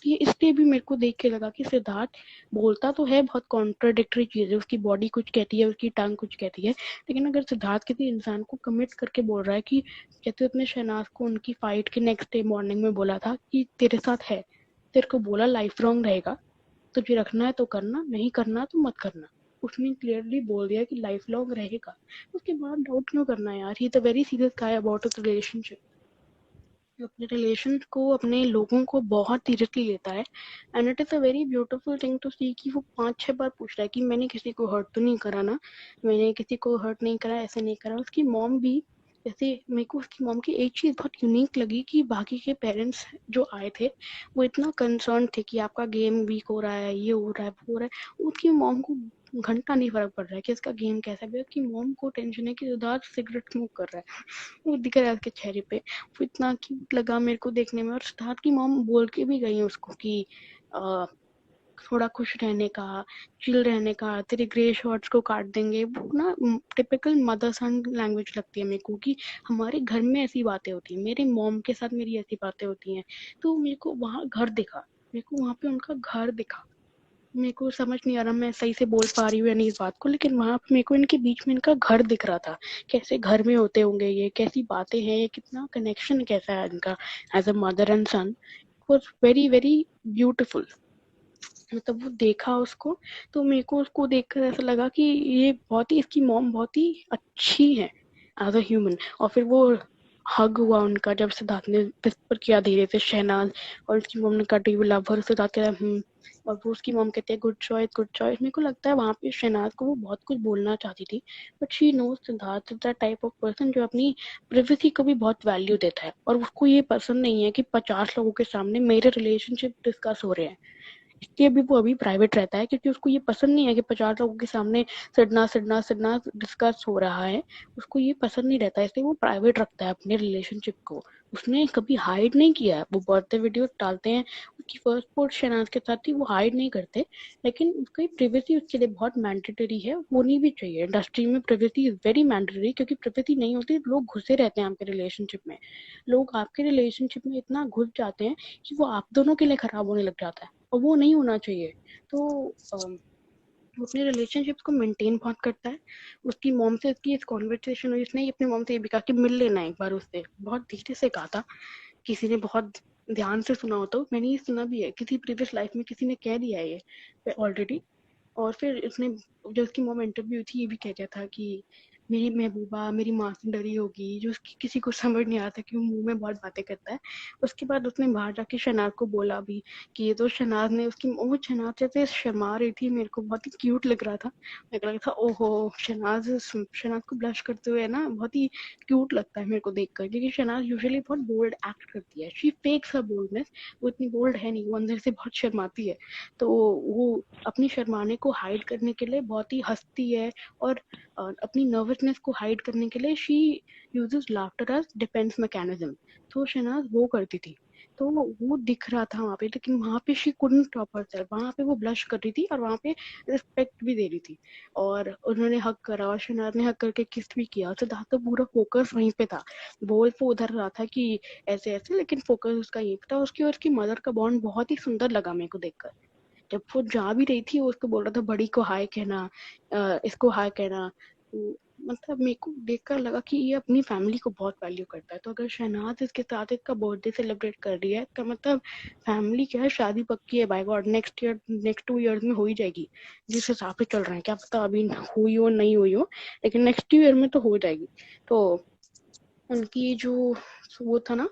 इसलिए भी मेरे को देख के लगा कि सिद्धार्थ बोलता तो है बहुत कॉन्ट्राडिक्टरी चीजें, उसकी बॉडी कुछ कहती है, उसकी टंग कुछ कहती है, लेकिन अगर सिद्धार्थ किसी इंसान को कमिट करके बोल रहा है कि, जैसे उसने शहनाज को उनकी फाइट के नेक्स्ट डे मॉर्निंग में बोला था कि तेरे साथ है, तेरे को बोला लाइफ लॉन्ग रहेगा, तुझे रखना है तो करना, नहीं करना तो मत करना। उसने क्लियरली बोल दिया कि लाइफ लॉन्ग रहेगा। उसके बाद डाउट क्यों करना है यार, he is a very serious guy about his relationship. अपने रिलेशन को, अपने लोगों को बहुत सीरियसली लेता है। And it is a very beautiful thing to see कि वो 5-6 बार पूछ रहा है कि मैंने किसी को हर्ट तो नहीं करा ना, मैंने किसी को हर्ट नहीं करा, ऐसे नहीं करा। उसकी मॉम भी, जैसे मेरे को उसकी मॉम की एक चीज़ बहुत यूनिक लगी कि बाकी के पेरेंट्स जो आए थे वो इतना कंसर्न थे कि आपका गेम वीक हो रहा है, ये हो रहा है, वो हो रहा है। उसकी मॉम को घंटा नहीं फर्क पड़ रहा है कि इसका गेम कैसा है, उसकी मॉम को टेंशन है कि सिद्धार्थ सिगरेट स्मोक कर रहा है, वो दिख रहा है उसके चेहरे पे। वो इतना क्यूट लगा मेरे को देखने में। और सिद्धार्थ की मॉम बोल के भी गई है उसको कि आ, थोड़ा खुश रहने का, चिल रहने का, तेरे ग्रे शॉर्ट्स को काट देंगे। वो ना टिपिकल मदर सन लैंग्वेज लगती है मेरे को कि हमारे घर में ऐसी बातें होती हैं, मेरे मॉम के साथ मेरी ऐसी बातें होती हैं। तो मेरे को वहाँ घर दिखा, मेरे को वहाँ पे उनका घर दिखा। मेरे को समझ नहीं आ रहा मैं सही से बोल पा रही हूँ या नहीं इस बात को, लेकिन वहां पे मेरे को इनके बीच में इनका घर दिख रहा था, कैसे घर में होते होंगे, ये कैसी बातें हैं, ये कितना कनेक्शन कैसा है इनका as a mother and son. It was very very beautiful. मतलब वो देखा उसको, तो मेरे को उसको देखकर ऐसा लगा कि ये बहुत ही, इसकी मॉम बहुत ही अच्छी है एज अ ह्यूमन। और फिर वो हग हुआ उनका जब सिद्धार्थ ने विस्पर किया धीरे से शहनाज, और उसकी मॉम ने कहा डू यू लव हर, सिद्धार्थ कहता है और वो उसकी मॉम कहते हैं गुड चॉइस गुड चॉइस। मेरे को लगता है वहाँ पे शहनाज को वो बहुत कुछ बोलना चाहती थी, but she knows Siddharth is the type of person जो अपनी प्रिवेसी को भी बहुत वैल्यू देता है, और उसको ये पसंद नहीं है कि 50 लोगों के सामने मेरे रिलेशनशिप डिस्कस हो रहे हैं। इसलिए भी वो अभी प्राइवेट रहता है, क्योंकि उसको ये पसंद नहीं है कि 50 लोगों के सामने सड़ना डिस्कस हो रहा है। उसको ये पसंद नहीं रहता है, इसलिए वो प्राइवेट रखता है अपने रिलेशनशिप को। उसने कभी हाइड नहीं किया है। वो बर्थडे वीडियो डालते हैं, उसकी फर्स्ट पोस्ट शहनाज के साथ थी, वो हाइड नहीं करते, लेकिन उसकी प्राइवेसी उसके लिए बहुत मैंडेटरी है, होनी भी चाहिए। इंडस्ट्री में प्राइवेसी इज वेरी मैंडेटरी, क्योंकि प्राइवेसी नहीं होती लोग घुसे रहते हैं आपके रिलेशनशिप में। लोग आपके रिलेशनशिप में इतना घुस जाते हैं कि वो आप दोनों के लिए खराब होने लग जाता है, और वो नहीं होना चाहिए। तो वो अपने रिलेशनशिप को मेंटेन बहुत करता है। उसकी मॉम से इसकी इस कॉन्वर्सेशन हुई, उसने अपनी मॉम से ये भी कहा कि मिल लेना एक बार उससे, बहुत धीरे से कहा था। किसी ने बहुत ध्यान से सुना हो तो, मैंने ये सुना भी है, किसी प्रीवियस लाइफ में किसी ने कह दिया है ये ऑलरेडी। और फिर उसने, जब उसकी मॉम इंटरव्यू थी, ये भी कह दिया था कि मेरी महबूबा मेरी माँ से डरी होगी, जो उसकी किसी को समझ नहीं आता कि वो मुंह में बहुत बातें करता है। उसके बाद उसने बाहर जाके शनाज को बोला भी कि ये तो शनाज ने उसकी, वो शनाज जैसे शर्मा रही थी, मेरे को बहुत ही क्यूट लग रहा था। मेरे को लगा था ओहो, शनाज को ब्लश करते हुए ना बहुत ही क्यूट लगता है मेरे को देखकर, क्योंकि शनाज यूजुअली बहुत बोल्ड एक्ट करती है, शी फेक्स हर बोल्डनेस। वो इतनी बोल्ड है नहीं, वो अंदर से बहुत शर्माती है। तो वो अपनी शर्माने को हाइड करने के लिए बहुत ही हंसती है, और अपनी नर्वसनेस को हाइड करने के लिए she uses laughter as defence mechanism. तो शहनाज वो करती थी, तो वो दिख रहा था वहां पे, लेकिन वहां पे शी कुडंट स्टॉप हरसेल्फ। वहां पे वो ब्लश कर रही थी और वहां पे रिस्पेक्ट भी दे रही थी। और उन्होंने हक करा, और शहनाज ने हक करके किस भी किया। सिद्धार्थ तो पूरा फोकस वहीं पे था, बोल तो उधर रहा था कि ऐसे ऐसे, लेकिन फोकस उसका ये था। उसकी और उसकी मदर का बॉन्ड बहुत ही सुंदर लगा मेरे को देखकर। जब वो जा भी रही थी, वो उसको बोल रहा था बड़ी को हाय कहना, इसको हाय कहना। मतलब मेरे को देखकर लगा कि ये अपनी फैमिली को बहुत वैल्यू करता है। तो अगर शहनाज इसके साथ इसका बर्थडे सेलिब्रेट कर रही है, इसका मतलब फैमिली क्या है, शादी पक्की है बाय गॉड, नेक्स्ट 2 ईयर्स में हो ही जाएगी। जिस हिसाब से चल रहे हैं, क्या पता अभी हुई हो नहीं हुई हो, लेकिन नेक्स्ट ईयर में तो हो जाएगी। तो उनकी जो वो था ना,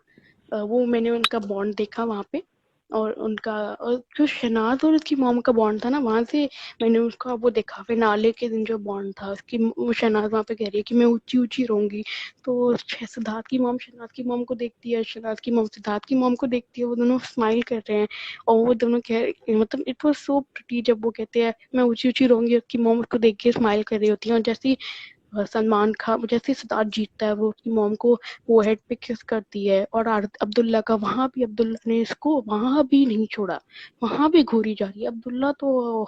वो मैंने उनका बॉन्ड देखा वहां पे। और उनका, और जो शहनाज और उसकी मॉम का बॉन्ड था ना, वहां से मैंने उसका वो देखा। फिनाले के दिन जो बॉन्ड था उसकी, वो शहनाज वहां पे कह रही है कि मैं ऊंची ऊंची रहूंगी। तो सिद्धार्थ की मॉम शहनाज की मॉम को देखती है, शहनाज की मॉम सिद्धार्थ की मॉम को देखती है, वो दोनों स्माइल कर रहे हैं। और वो दोनों कह, मतलब इट वाज सो प्रिटी जब वो कहते हैं मैं ऊंची ऊंची रहूंगी, उसकी मॉम उसको देख के स्माइल कर रही होती है। और जैसे सलमान खान, जैसे सिद्धार्थ जीतता है, वो उसकी मॉम को वो हेड पे किस करती है। और अब्दुल्ला का, वहां भी अब्दुल्ला ने इसको वहां भी नहीं छोड़ा, वहां भी घूरी जा रही है। अब्दुल्ला तो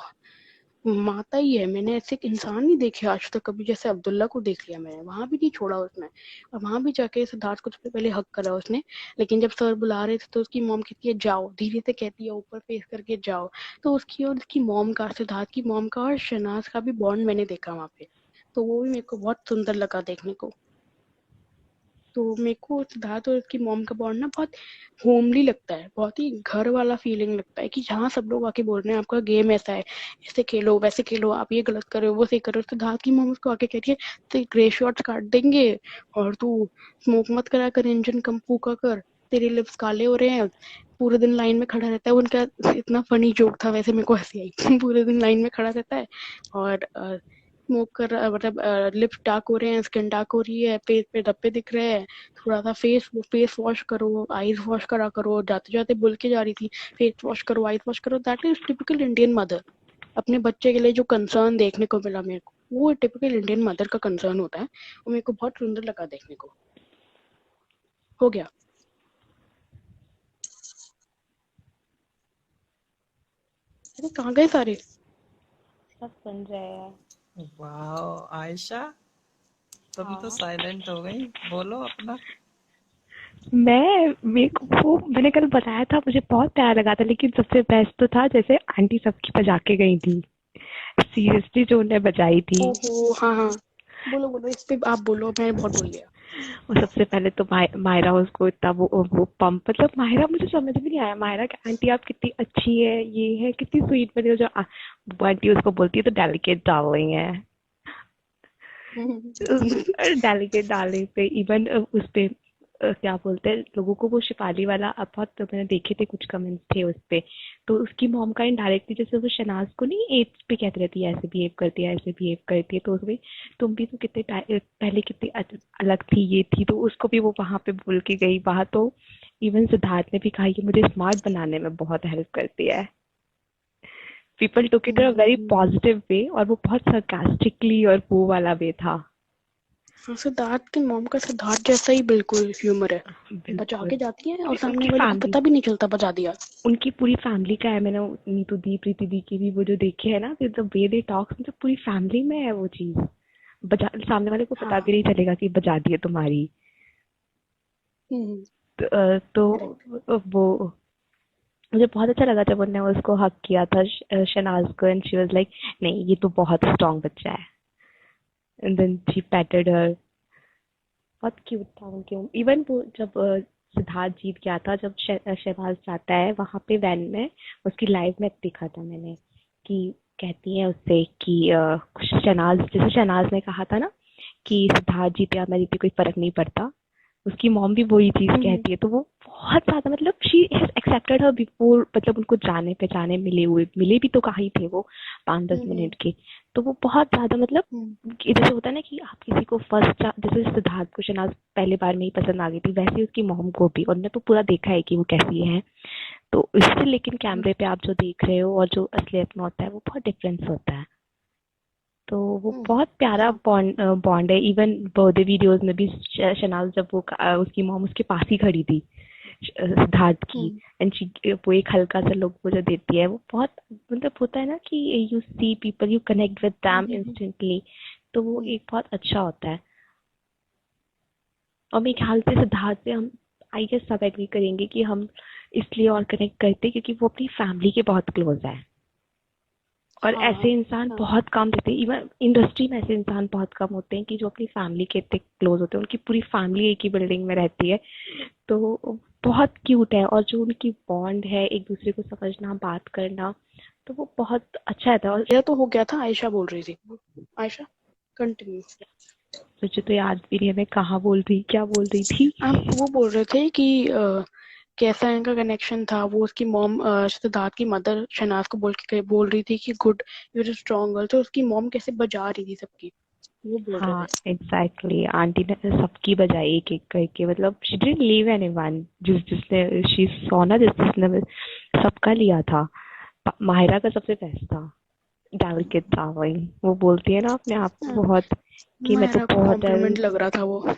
माता ही है, मैंने ऐसे एक इंसान नहीं देखे आज तक कभी जैसे अब्दुल्ला को देख लिया मैंने, वहां भी नहीं छोड़ा उसने। और वहां भी जाके सिद्धार्थ को सबसे पहले हक करा उसने। लेकिन जब सर बुला रहे थे तो उसकी मॉम कहती है जाओ, धीरे से कहती है, ऊपर फेस करके जाओ। तो उसकी और उसकी मॉम का, सिद्धार्थ की मॉम का और शहनाज का भी बॉन्ड मैंने देखा वहां पे। तो वो भी मेरे को बहुत सुंदर लगा देखने को। तो मेरे को सिद्धार्थ और उसकी मॉम का बॉन्ड ना बहुत होमली लगता है, बहुत ही घर वाला फीलिंग लगता है, कि जहाँ सब लोग आके बोल रहे हैं आपका गेम ऐसा है, ऐसे खेलो वैसे खेलो, आप ये गलत कर रहे हो वो सही कर रहे हो। सिद्धार्थ की मॉम उसको आके कह रही है तो ग्रे शॉट्स काट देंगे, और तू स्मोक मत करा कर, इंजन कम फूका कर, तेरे लिप्स काले हो रहे हैं, पूरे दिन लाइन में खड़ा रहता है। उनका इतना फनी जोक था, वैसे मेरे को हंसी आई। पूरे दिन लाइन में खड़ा रहता है, और स्मोक कर रहा, मतलब लिप्स डार्क हो रहे हैं, स्किन डार्क हो रही है, फेस पे धब्बे दिख रहे हैं, थोड़ा सा फेस वॉश करो, आईज वॉश करा करो। जाते जाते बोल के जा रही थी फेस वॉश करो, आईज वॉश करो। That is typical Indian mother. अपने बच्चे के लिए जो कंसर्न देखने को मिला मेरे को, वो टिपिकल इंडियन मदर का कंसर्न होता है, और मेरे को बहुत सुंदर लगा देखने को। हो गया। अरे कहाँ गए सारे? सब सुन रहे हैं। वाह आयशा, तुम तो हाँ, साइलेंट हो गई, बोलो अपना। मैंने कल बताया था मुझे बहुत प्यार लगा था, लेकिन सबसे बेस्ट तो था जैसे आंटी सबकी बजा के गई थी। सीरियसली जो उन्हें बजाई थी। ओहो हाँ हाँ, बोलो बोलो, इस पे आप बोलो, मैंने बहुत बोल लिया। और सबसे पहले तो मायरा उसको इतना वो पंप, मतलब मायरा मुझे समझ में नहीं आया। मायरा कि आंटी आप कितनी अच्छी है, ये है, कितनी स्वीट बनी हो। जो वो आंटी उसको बोलती है तो डेलिकेट डार्लिंग है। डेलिकेट डार्लिंग पे इवन उस पे क्या बोलते हैं लोगों को, वो शिपाली वाला अब बहुत तो मैंने देखे थे, कुछ कमेंट्स थे उस पे। तो उसकी मॉम का इनडायरेक्टली जैसे वो शनाज को नहीं एड्स पे कहती रहती है ऐसे बिहेव करती है, ऐसे बिहेव करती है, तो उसमें तुम भी तो कितने पहले कितनी अलग थी, ये थी, तो उसको भी वो वहां पे बोल के गई। वहां तो इवन सिद्धार्थ ने भी कहा कि मुझे स्मार्ट बनाने में बहुत हेल्प करती है। People took it in a very positive way, और वो बहुत सरकास्टिकली और वो वाला वे था। हाँ, सिद्धार्थ की मॉम का सिद्धार्थ जैसा ही बिल्कुल ह्यूमर है, बचा बिल्कुल। के जाती है और सामने उनकी वाले को फैमिली, पता भी नहीं चलता बचा दिया। उनकी पूरी फैमिली का है, मैंने नीतू दी, प्रीति दी की भी वो जो देखे है ना, द वे दे टॉक, मतलब पूरी फैमिली में है वो चीज। बजा, सामने वाले को पता हाँ। भी नहीं चलेगा कि बजा दी है तुम्हारी। तो वो मुझे बहुत अच्छा लगा जब उन्होंने उसको हक किया था, शनाज को, एंड शी वाज लाइक नहीं ये तो बहुत स्ट्रांग बच्चा है, एंड देन शी पैटेड हर। बहुत क्यूट था उनके। इवन वो जब सिद्धार्थ जीत गया था, जब शहबाज जाता है वहां पे वैन में, उसकी लाइव में देखा था मैंने कि कहती है उससे कि शहनाज, जैसे शहनाज ने कहा था ना कि सिद्धार्थ जीते या मैं जीते कोई फर्क नहीं पड़ता, उसकी मॉम भी वही चीज कहती है। तो वो बहुत ज्यादा, मतलब she has accepted her before, मतलब उनको जाने पहचाने मिले भी तो कहीं थे वो 5-10 मिनट के। तो वो बहुत ज्यादा, मतलब जैसे होता है ना कि आप किसी को फर्स्ट, जैसे सिद्धार्थ को शनाज पहले बार में ही पसंद आ गई थी, वैसे उसकी मॉम को भी, और उन्होंने तो पूरा देखा है कि वो कैसी है। तो इससे लेकिन कैमरे पे आप जो देख रहे हो और जो असलियत में होता है वो बहुत डिफरेंस होता है। तो वो बहुत प्यारा बॉन्ड है। इवन बर्थडे वीडियोस में भी शनाज जब वो उसकी मॉम उसके पास ही खड़ी थी सिद्धार्थ की, एंड वो एक हल्का सा लुक वो जो देती है, वो बहुत, मतलब होता है ना कि you see people, you connect with them instantly, तो वो एक बहुत अच्छा होता है। और मेरे ख्याल से सिद्धार्थ से हम, आई गेस सब एग्री करेंगे कि हम इसलिए और कनेक्ट करते क्योंकि वो अपनी फैमिली के बहुत क्लोज है। और ऐसे इंसान बहुत कम देते हैं, इवन इंडस्ट्री में ऐसे इंसान बहुत कम होते हैं कि जो अपनी फैमिली के इतने क्लोज होते हैं। उनकी पूरी फैमिली एक ही बिल्डिंग में रहती है, तो बहुत क्यूट है। और जो उनकी बॉन्ड है, एक दूसरे को समझना, बात करना, तो वो बहुत अच्छा था। और यह तो हो गया था, आयशा बोल रही थी। आयशा कंटिन्यू। मुझे तो याद भी नहीं है मैं कहाँ बोल रही, क्या बोल रही थी। आप वो बोल रहे थे कि कैसा इनका कनेक्शन था। वो उसकी मॉम, सिद्धार्थ की मदर शहनाज को बोल रही थी कि good, you are strong girl, तो उसकी मॉम कैसे बजा रही थी सबकी, वो बोल रहे हाँ थे। एग्जैक्टली, आंटी ने सबकी बजाई एक एक करके, मतलब शी डिडंट लीव एनीवन, जिसने शी सॉ ना, जिसने सबका लिया था। माहिरा का सबसे बेस्ट था, डेविल किड था वही। वो बोलती है ना अपने आप को बहुत कि मैं तो मायरा को बहुत कॉम्प्लीमेंट लग रहा था वो।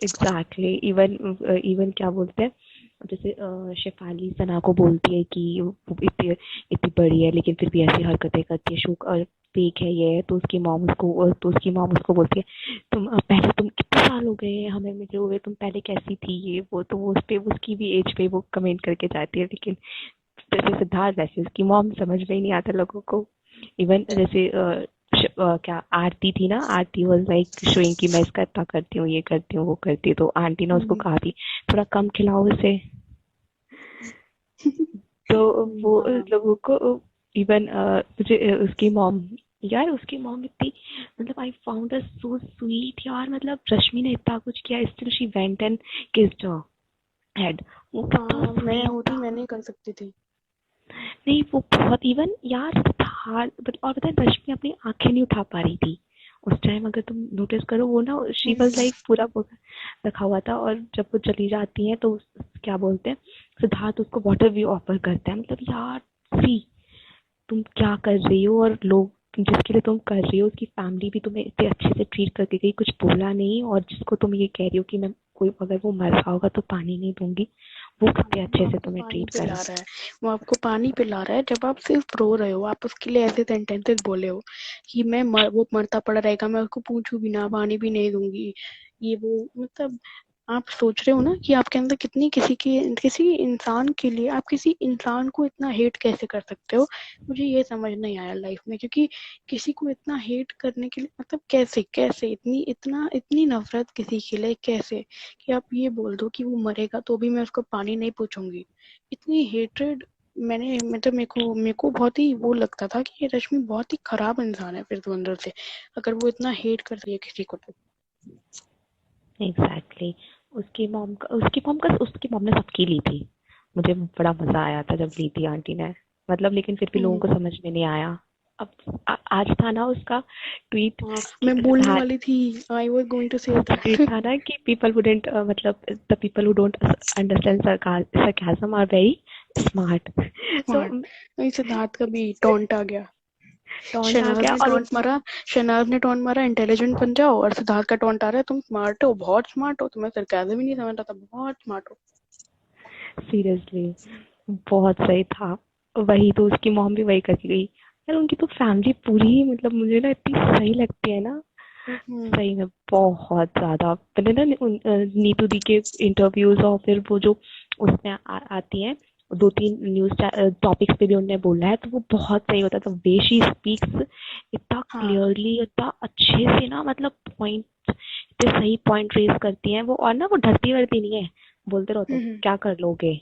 एग्जैक्टली। इवन इवन क्या बोलते हैं, जैसे शेफाली सना को बोलती है कि वो इतनी इतनी बड़ी है लेकिन फिर भी ऐसी हरकतें करती है, शुक और फेक है ये, तो उसकी मॉम उसको बोलती है तुम पहले, तुम कितने साल हो गए हमें मिले हुए, तुम पहले कैसी थी ये वो। तो वो उस पे, उसकी भी एज पे वो कमेंट करके जाती है। लेकिन जैसे सिद्धार्थ, वैसे उसकी मॉम समझ में ही नहीं आता लोगों को। इवन जैसे क्या आरती थी ना, आरती वाज लाइक शोइंग कि मैं इसका इतना करती हूँ, ये करती हूँ, वो करती हूँ, तो आंटी ने उसको कहा थी थोड़ा कम खिलाओ उसे। तो वो लोगों को, इवन मुझे उसकी मॉम, यार उसकी मॉम इतनी, मतलब I found her so sweet यार। मतलब रश्मि ने इतना कुछ किया, still she went and kissed her head. वो कितना मैं स्वीट होती था। मैं नहीं कर सकती थी। नहीं वो बहुत, इवन यार हार, और पता है रश्मि अपनी आंखें नहीं उठा पा रही थी उस टाइम। अगर तुम नोटिस करो वो ना, शी वाज लाइक पूरा रखा हुआ था। और जब वो चली जाती है तो क्या बोलते हैं, सिद्धार्थ उसको वाटर भी ऑफर करता है। मतलब यार सी, तुम क्या कर रही हो, और लोग जिसके लिए तुम कर रही हो उसकी फैमिली भी तुम्हें इतने अच्छे से ट्रीट करके गई, कुछ बोला नहीं। और जिसको तुम ये कह रही हो कि मैं कोई अगर वो मर रहा होगा तो पानी नहीं दूंगी, वो कितने अच्छे से तुम्हें पानी ट्रीट कर पिला रहा रहा है, वो आपको पानी पिला रहा है। जब आप सिर्फ रो रहे हो, आप उसके लिए ऐसे सेंटेंसेस बोले हो कि वो मरता पड़ा रहेगा, मैं उसको पूछूं भी ना, पानी भी नहीं दूंगी, ये वो। मतलब आप सोच रहे हो ना कि आपके अंदर कितनी, किसी इंसान के लिए आप किसी इंसान को इतना हेट कैसे कर सकते हो। मुझे ये समझ नहीं आया लाइफ में, क्योंकि किसी को इतना हेट करने के लिए, मतलब कैसे कैसे इतनी नफरत किसी के लिए कैसे, कि आप ये बोल दो कि वो मरेगा तो भी मैं उसको पानी नहीं पूछूंगी। इतनी हेट्रेड। मैंने मतलब मेरे को बहुत ही वो लगता था कि ये रश्मि बहुत ही खराब इंसान है फिर तो अंदर से, अगर वो इतना हेट कर रही है किसी को तो। एग्जैक्टली। उसकी मॉम ने सबकी ली थी। मुझे बड़ा मजा आया था जब ली थी आंटी ने, मतलब लेकिन फिर भी लोगों को समझ में नहीं आया। अब आज था ना उसका ट्वीट, मैं बोलने वाली थी, I was going to say tweet that. था ना कि पीपल वुडेंट, मतलब the people who don't understand sarcasm are very smart. तो स्मार्ट। वही सिद्धार्थ का भी टॉन्ट आ गया। टॉन्ट आ गया और शहनाज ने टॉन्ट मारा इंटेलिजेंट बन जाओ, और सिद्धार्थ का टॉन्ट आ रहा है तुम स्मार्ट हो, बहुत स्मार्ट हो। तुम्हें सरकाज़म ही नहीं समझ रहा था, बहुत स्मार्ट हो। सीरियसली बहुत सही था। वही तो उसकी मॉम भी वही करती गई यार। उनकी तो फैमिली पूरी ही मतलब मुझे ना इतनी सही लगती है ना, सही में बहुत ज्यादा। मैंने ना नीतू दी के इंटरव्यूज और फिर वो जो उसमें आती हैं 2-3 न्यूज टॉपिक्स पे भी उन्होंने बोला है, तो वो बहुत सही होता है। वे शी स्पीक्स इतना हाँ। क्लियरली, इतना अच्छे से ना, मतलब पॉइंट इतने सही पॉइंट रेज करती हैं वो। और ना वो डरती वरती नहीं है, बोलते रहो तो हम्म क्या कर लोगे।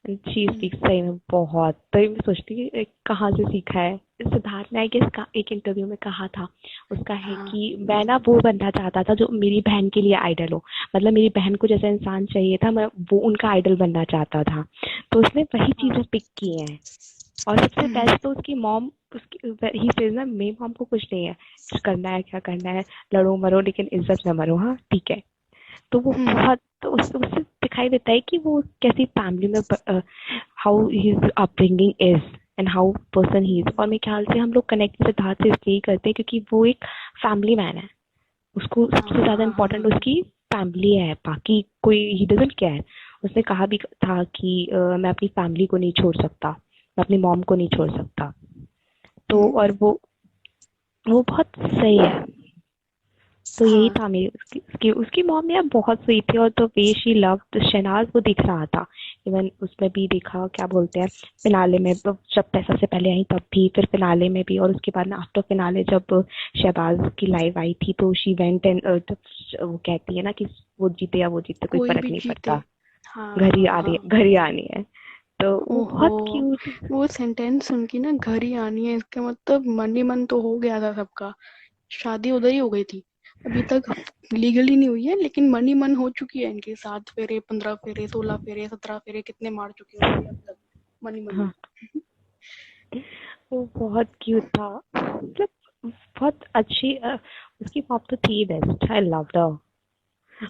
चीज हम्म, स्पीक्स सही में बहुत। तो मैं सोचती हूँ कि कहाँ से सीखा है सिद्धार्थ ने। आई गेस का एक इंटरव्यू में कहा था उसका है हाँ। कि मैं ना वो बनना चाहता था जो मेरी बहन के लिए आइडल हो। मतलब मेरी बहन को जैसा इंसान चाहिए था, मैं वो उनका आइडल बनना चाहता था। तो उसने वही हाँ। चीजें पिक की हैं। और सबसे हम्म बेस्ट तो उसकी मॉम, उसकी ही सेज ना, मेरी मॉम को कुछ नहीं है, करना है क्या करना है, लड़ो मरो लेकिन इज्जत न मरो, हाँ ठीक है। तो वो हम्म बहुत, तो उससे दिखाई देता है कि वो कैसी फैमिली में, how his upbringing is and how person he is. और मेरे ख्याल से हम लोग कनेक्ट सिद्धार्थ से इसलिए करते हैं क्योंकि वो एक फैमिली मैन है। उसको हाँ सबसे ज्यादा हाँ हाँ इम्पोर्टेंट उसकी फैमिली है, बाकी कोई ही डजंट केयर। उसने कहा भी था कि मैं अपनी फैमिली को नहीं छोड़ सकता, मैं अपनी मॉम को नहीं छोड़ सकता। तो हम्म, और वो बहुत सही है। तो यही हाँ। था मेरी उसकी मॉम यार बहुत स्वीट थी। और तो वे शी लव्ड शहनाज वो दिख रहा था। इवन उसमें भी देखा, क्या बोलते हैं, फिनाले में जब पैसा से पहले आई तब भी, फिर फिनाले में भी, और उसके बाद ना आफ्टर फिनाले जब शहबाज की लाइव आई थी तो शी वेंट एंड वो कहती है ना कि वो जीते या वो जीते कोई कोई फर्क भी नहीं जीते। पड़ता, हाँ हाँ हाँ। घर ही आनी है। तो वो ओहो, बहुत क्यूट। वो सेंटेंस सुन के ना घर ही आनी है, इसका मतलब मन ही मन तो हो गया था सबका। शादी उधर ही हो गई थी। अभी तक लीगली नहीं हुई है, लेकिन मन ही मन हो चुकी है इनकी। 7 फेरे, 15 फेरे, 16 फेरे, 17 फेरे कितने मार चुके होंगे अब तक मन ही मन में। हाँ, वो बहुत क्यूट था, मतलब बहुत अच्छी। उसकी पॉप तो थी बेस्ट, आई लव हर।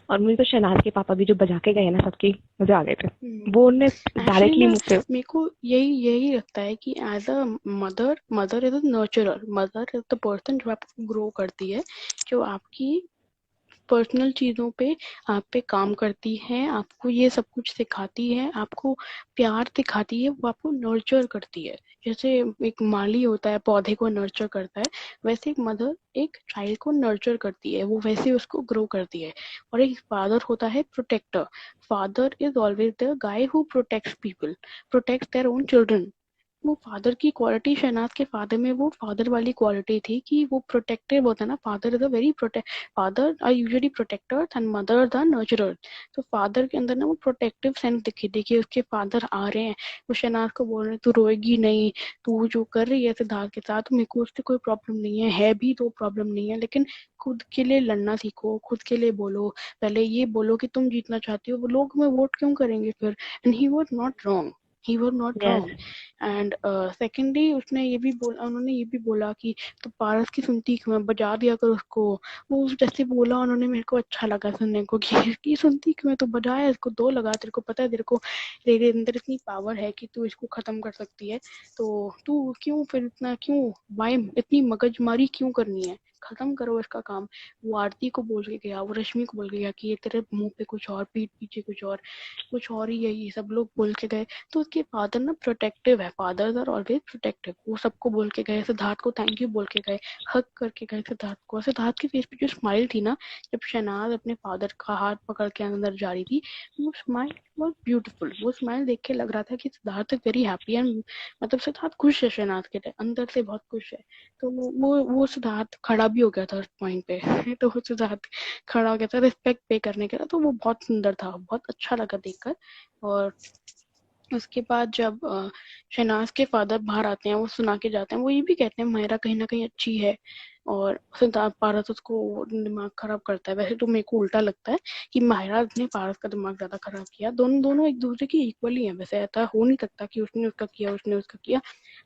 और मुझे तो शहनाज के पापा भी जो बजा के गए ना सबकी, मजे आ गए थे। वो उनने एक्चुअली डायरेक्टली ना, मुंह पे। मेरे को यही यही लगता है कि as a mother, mother is a nurturer, mother is the person जो आपको ग्रो करती है, जो आपकी पर्सनल चीज़ों पे आप पे काम करती है, आपको ये सब कुछ सिखाती है, आपको प्यार सिखाती है, वो आपको नर्चर करती है। जैसे एक माली होता है पौधे को नर्चर करता है, वैसे एक मदर एक चाइल्ड को नर्चर करती है, वो वैसे उसको ग्रो करती है। और एक फादर होता है protector. Father is always the guy who protects people, protects their own children. वो फादर की क्वालिटी, शहनाज के फादर में वो फादर वाली क्वालिटी थी कि वो प्रोटेक्टिव होता है ना। Father is a very protect, father are usually protectors and mother the nurturer. तो फादर के अंदर ना वो प्रोटेक्टिव सेंस दिखी। देखिए उसके फादर आ रहे हैं, वो शहनाज को बोल रहे हैं तू रोएगी नहीं, तू जो कर रही है सिद्धार्थ के साथ, मेरे को उससे कोई प्रॉब्लम नहीं है भी तो प्रॉब्लम नहीं है, लेकिन खुद के लिए लड़ना सीखो, खुद के लिए बोलो। पहले ये बोलो कि तुम जीतना चाहती हो, वो लोग में वोट क्यों करेंगे फिर। And he was not wrong, he was not yes. Wrong. And secondly उसने ये भी बोला, उन्होंने ये भी बोला कि तो पारस की सुनती क्यों है, बजा दिया कर उसको। वो जैसे बोला उन्होंने, मेरे को अच्छा लगा सुनने को कि इसकी सुनती क्यों है, तो बजाया इसको, दो लगा, तेरे को पता है, तेरे को तेरे अंदर इतनी पावर है कि तू इसको खत्म कर सकती है, तो तू क्यों फिर इतना, क्यों वाई इतनी मगजमारी क्यों करनी है, खत्म करो इसका काम। वो आरती को बोल के गया, वो रश्मि को बोल के गया कि ये तेरे मुंह पे कुछ और, पीठ पीछे कुछ और ही है, ये सब लोग बोल के गए। तो उसके फादर ना प्रोटेक्टिव है, फादर्स आर ऑलवेज प्रोटेक्टिव। वो सबको बोल के गए, सिद्धार्थ को थैंक यू बोल के गए, हक करके गए सिद्धार्थ को। सिद्धार्थ के फेस पे जो स्माइल थी ना, जब शहनाज अपने फादर का हाथ पकड़ के अंदर जा रही थी, वो स्माइल वॉज ब्यूटीफुल। वो स्माइल देख के लग रहा था कि Siddharth is very happy, and मतलब सिद्धार्थ खुश है शहनाज के लिए, अंदर से बहुत खुश है। तो वो सिद्धार्थ खड़ा भी हो गया था उस पॉइंट पे तो वो सिद्धार्थ खड़ा हो गया था रिस्पेक्ट पे करने के लिए। तो वो बहुत सुंदर था, बहुत अच्छा लगा देखकर। और उसके बाद जब शहनाज के फादर बाहर आते हैं, वो सुना के जाते हैं, वो ये भी कहते हैं मायरा कहीं ना कहीं अच्छी है। और सिद्धार्थ, पारस उसको दिमाग खराब करता है। वैसे तो मेरे को उल्टा लगता है कि मायरा ने पारस का दिमाग ज्यादा खराब किया। दोनों दोनों एक दूसरे की इक्वली हैं, वैसे ऐसा हो नहीं सकता कि उसने उसका किया उसने उसका किया।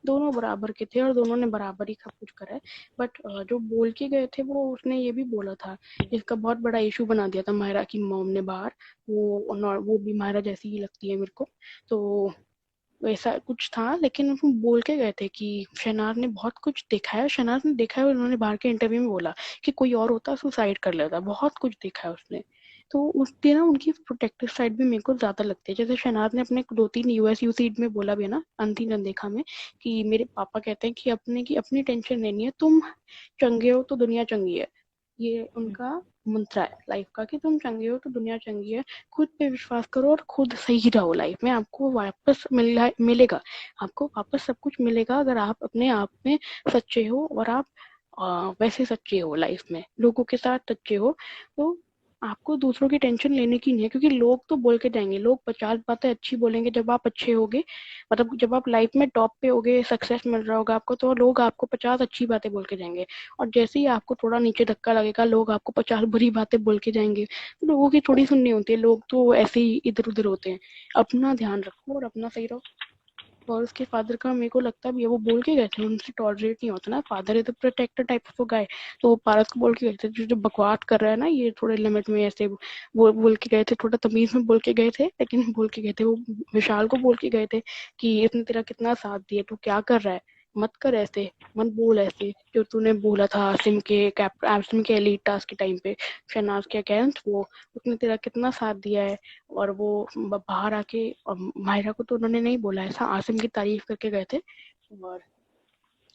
दोनों बराबर के थे और दोनों ने बराबर ही सब कुछ करा है। बट जो बोल के गए थे, वो उसने ये भी बोला था, इसका बहुत बड़ा इशू बना दिया था मायरा की मॉम ने बाहर। वो भी मायरा जैसी ही लगती है मेरे को। तो वैसा कुछ था, लेकिन वो बोल के गए थे कि शहनाज ने बहुत कुछ देखा है, शहनाज ने देखा है, उन्होंने बाहर के इंटरव्यू में बोला कि कोई और होता सुसाइड कर लेता, बहुत कुछ देखा है उसने। तो उसकी ना उनकी प्रोटेक्टिव साइड भी मेरे को ज्यादा लगती है। जैसे शहनाज ने अपने 2-3 यूएस यूसीड में बोला भी है ना, अनथी अनदेखा में, कि मेरे पापा कहते हैं कि अपने की अपनी टेंशन लेनी है, तुम चंगे हो तो दुनिया चंगी है। ये उनका मंत्रा है लाइफ का कि तुम चंगे हो तो दुनिया चंगी है। खुद पे विश्वास करो और खुद सही रहो लाइफ में, आपको वापस मिलेगा, आपको वापस सब कुछ मिलेगा अगर आप अपने आप में सच्चे हो और आप वैसे सच्चे हो लाइफ में, लोगों के साथ सच्चे हो। तो आपको दूसरों की टेंशन लेने की नहीं है, क्योंकि लोग तो बोल के जाएंगे, लोग 50 बातें अच्छी बोलेंगे जब आप अच्छे होगे, मतलब जब आप लाइफ में टॉप पे होगे, सक्सेस मिल रहा होगा आपको, तो लोग आपको 50 अच्छी बातें बोल के जाएंगे। और जैसे ही आपको थोड़ा नीचे धक्का लगेगा, लोग आपको 50 बुरी बातें बोल के जाएंगे। तो लोगों की थोड़ी सुननी होती है, लोग तो ऐसे ही इधर उधर होते हैं। अपना ध्यान रखो और अपना सही रहो। और उसके फादर का मेरे को लगता भी है, वो बोल के गए थे, उनसे टॉलरेट नहीं होता ना, father is the protector type of guy. तो वो पारस को बोल के गए थे, जो बकवास कर रहा है ना ये, थोड़े लिमिट में ऐसे बोल के गए थे, थोड़ा तमीज में बोल के गए थे, लेकिन बोल के गए थे वो, विशाल को बोल के गए थे कि इसने तेरा कितना साथ दिया, तू क्या कर रहा है, मत कर ऐसे, मत बोल ऐसे, जो तूने बोला था आसिम के एलीट टास्क के टाइम पे शहनाज के अगेंस्ट, वो उसने तेरा कितना साथ दिया है। और वो बाहर आके, मायरा को तो उन्होंने नहीं बोला ऐसा, आसिम की तारीफ करके गए थे। और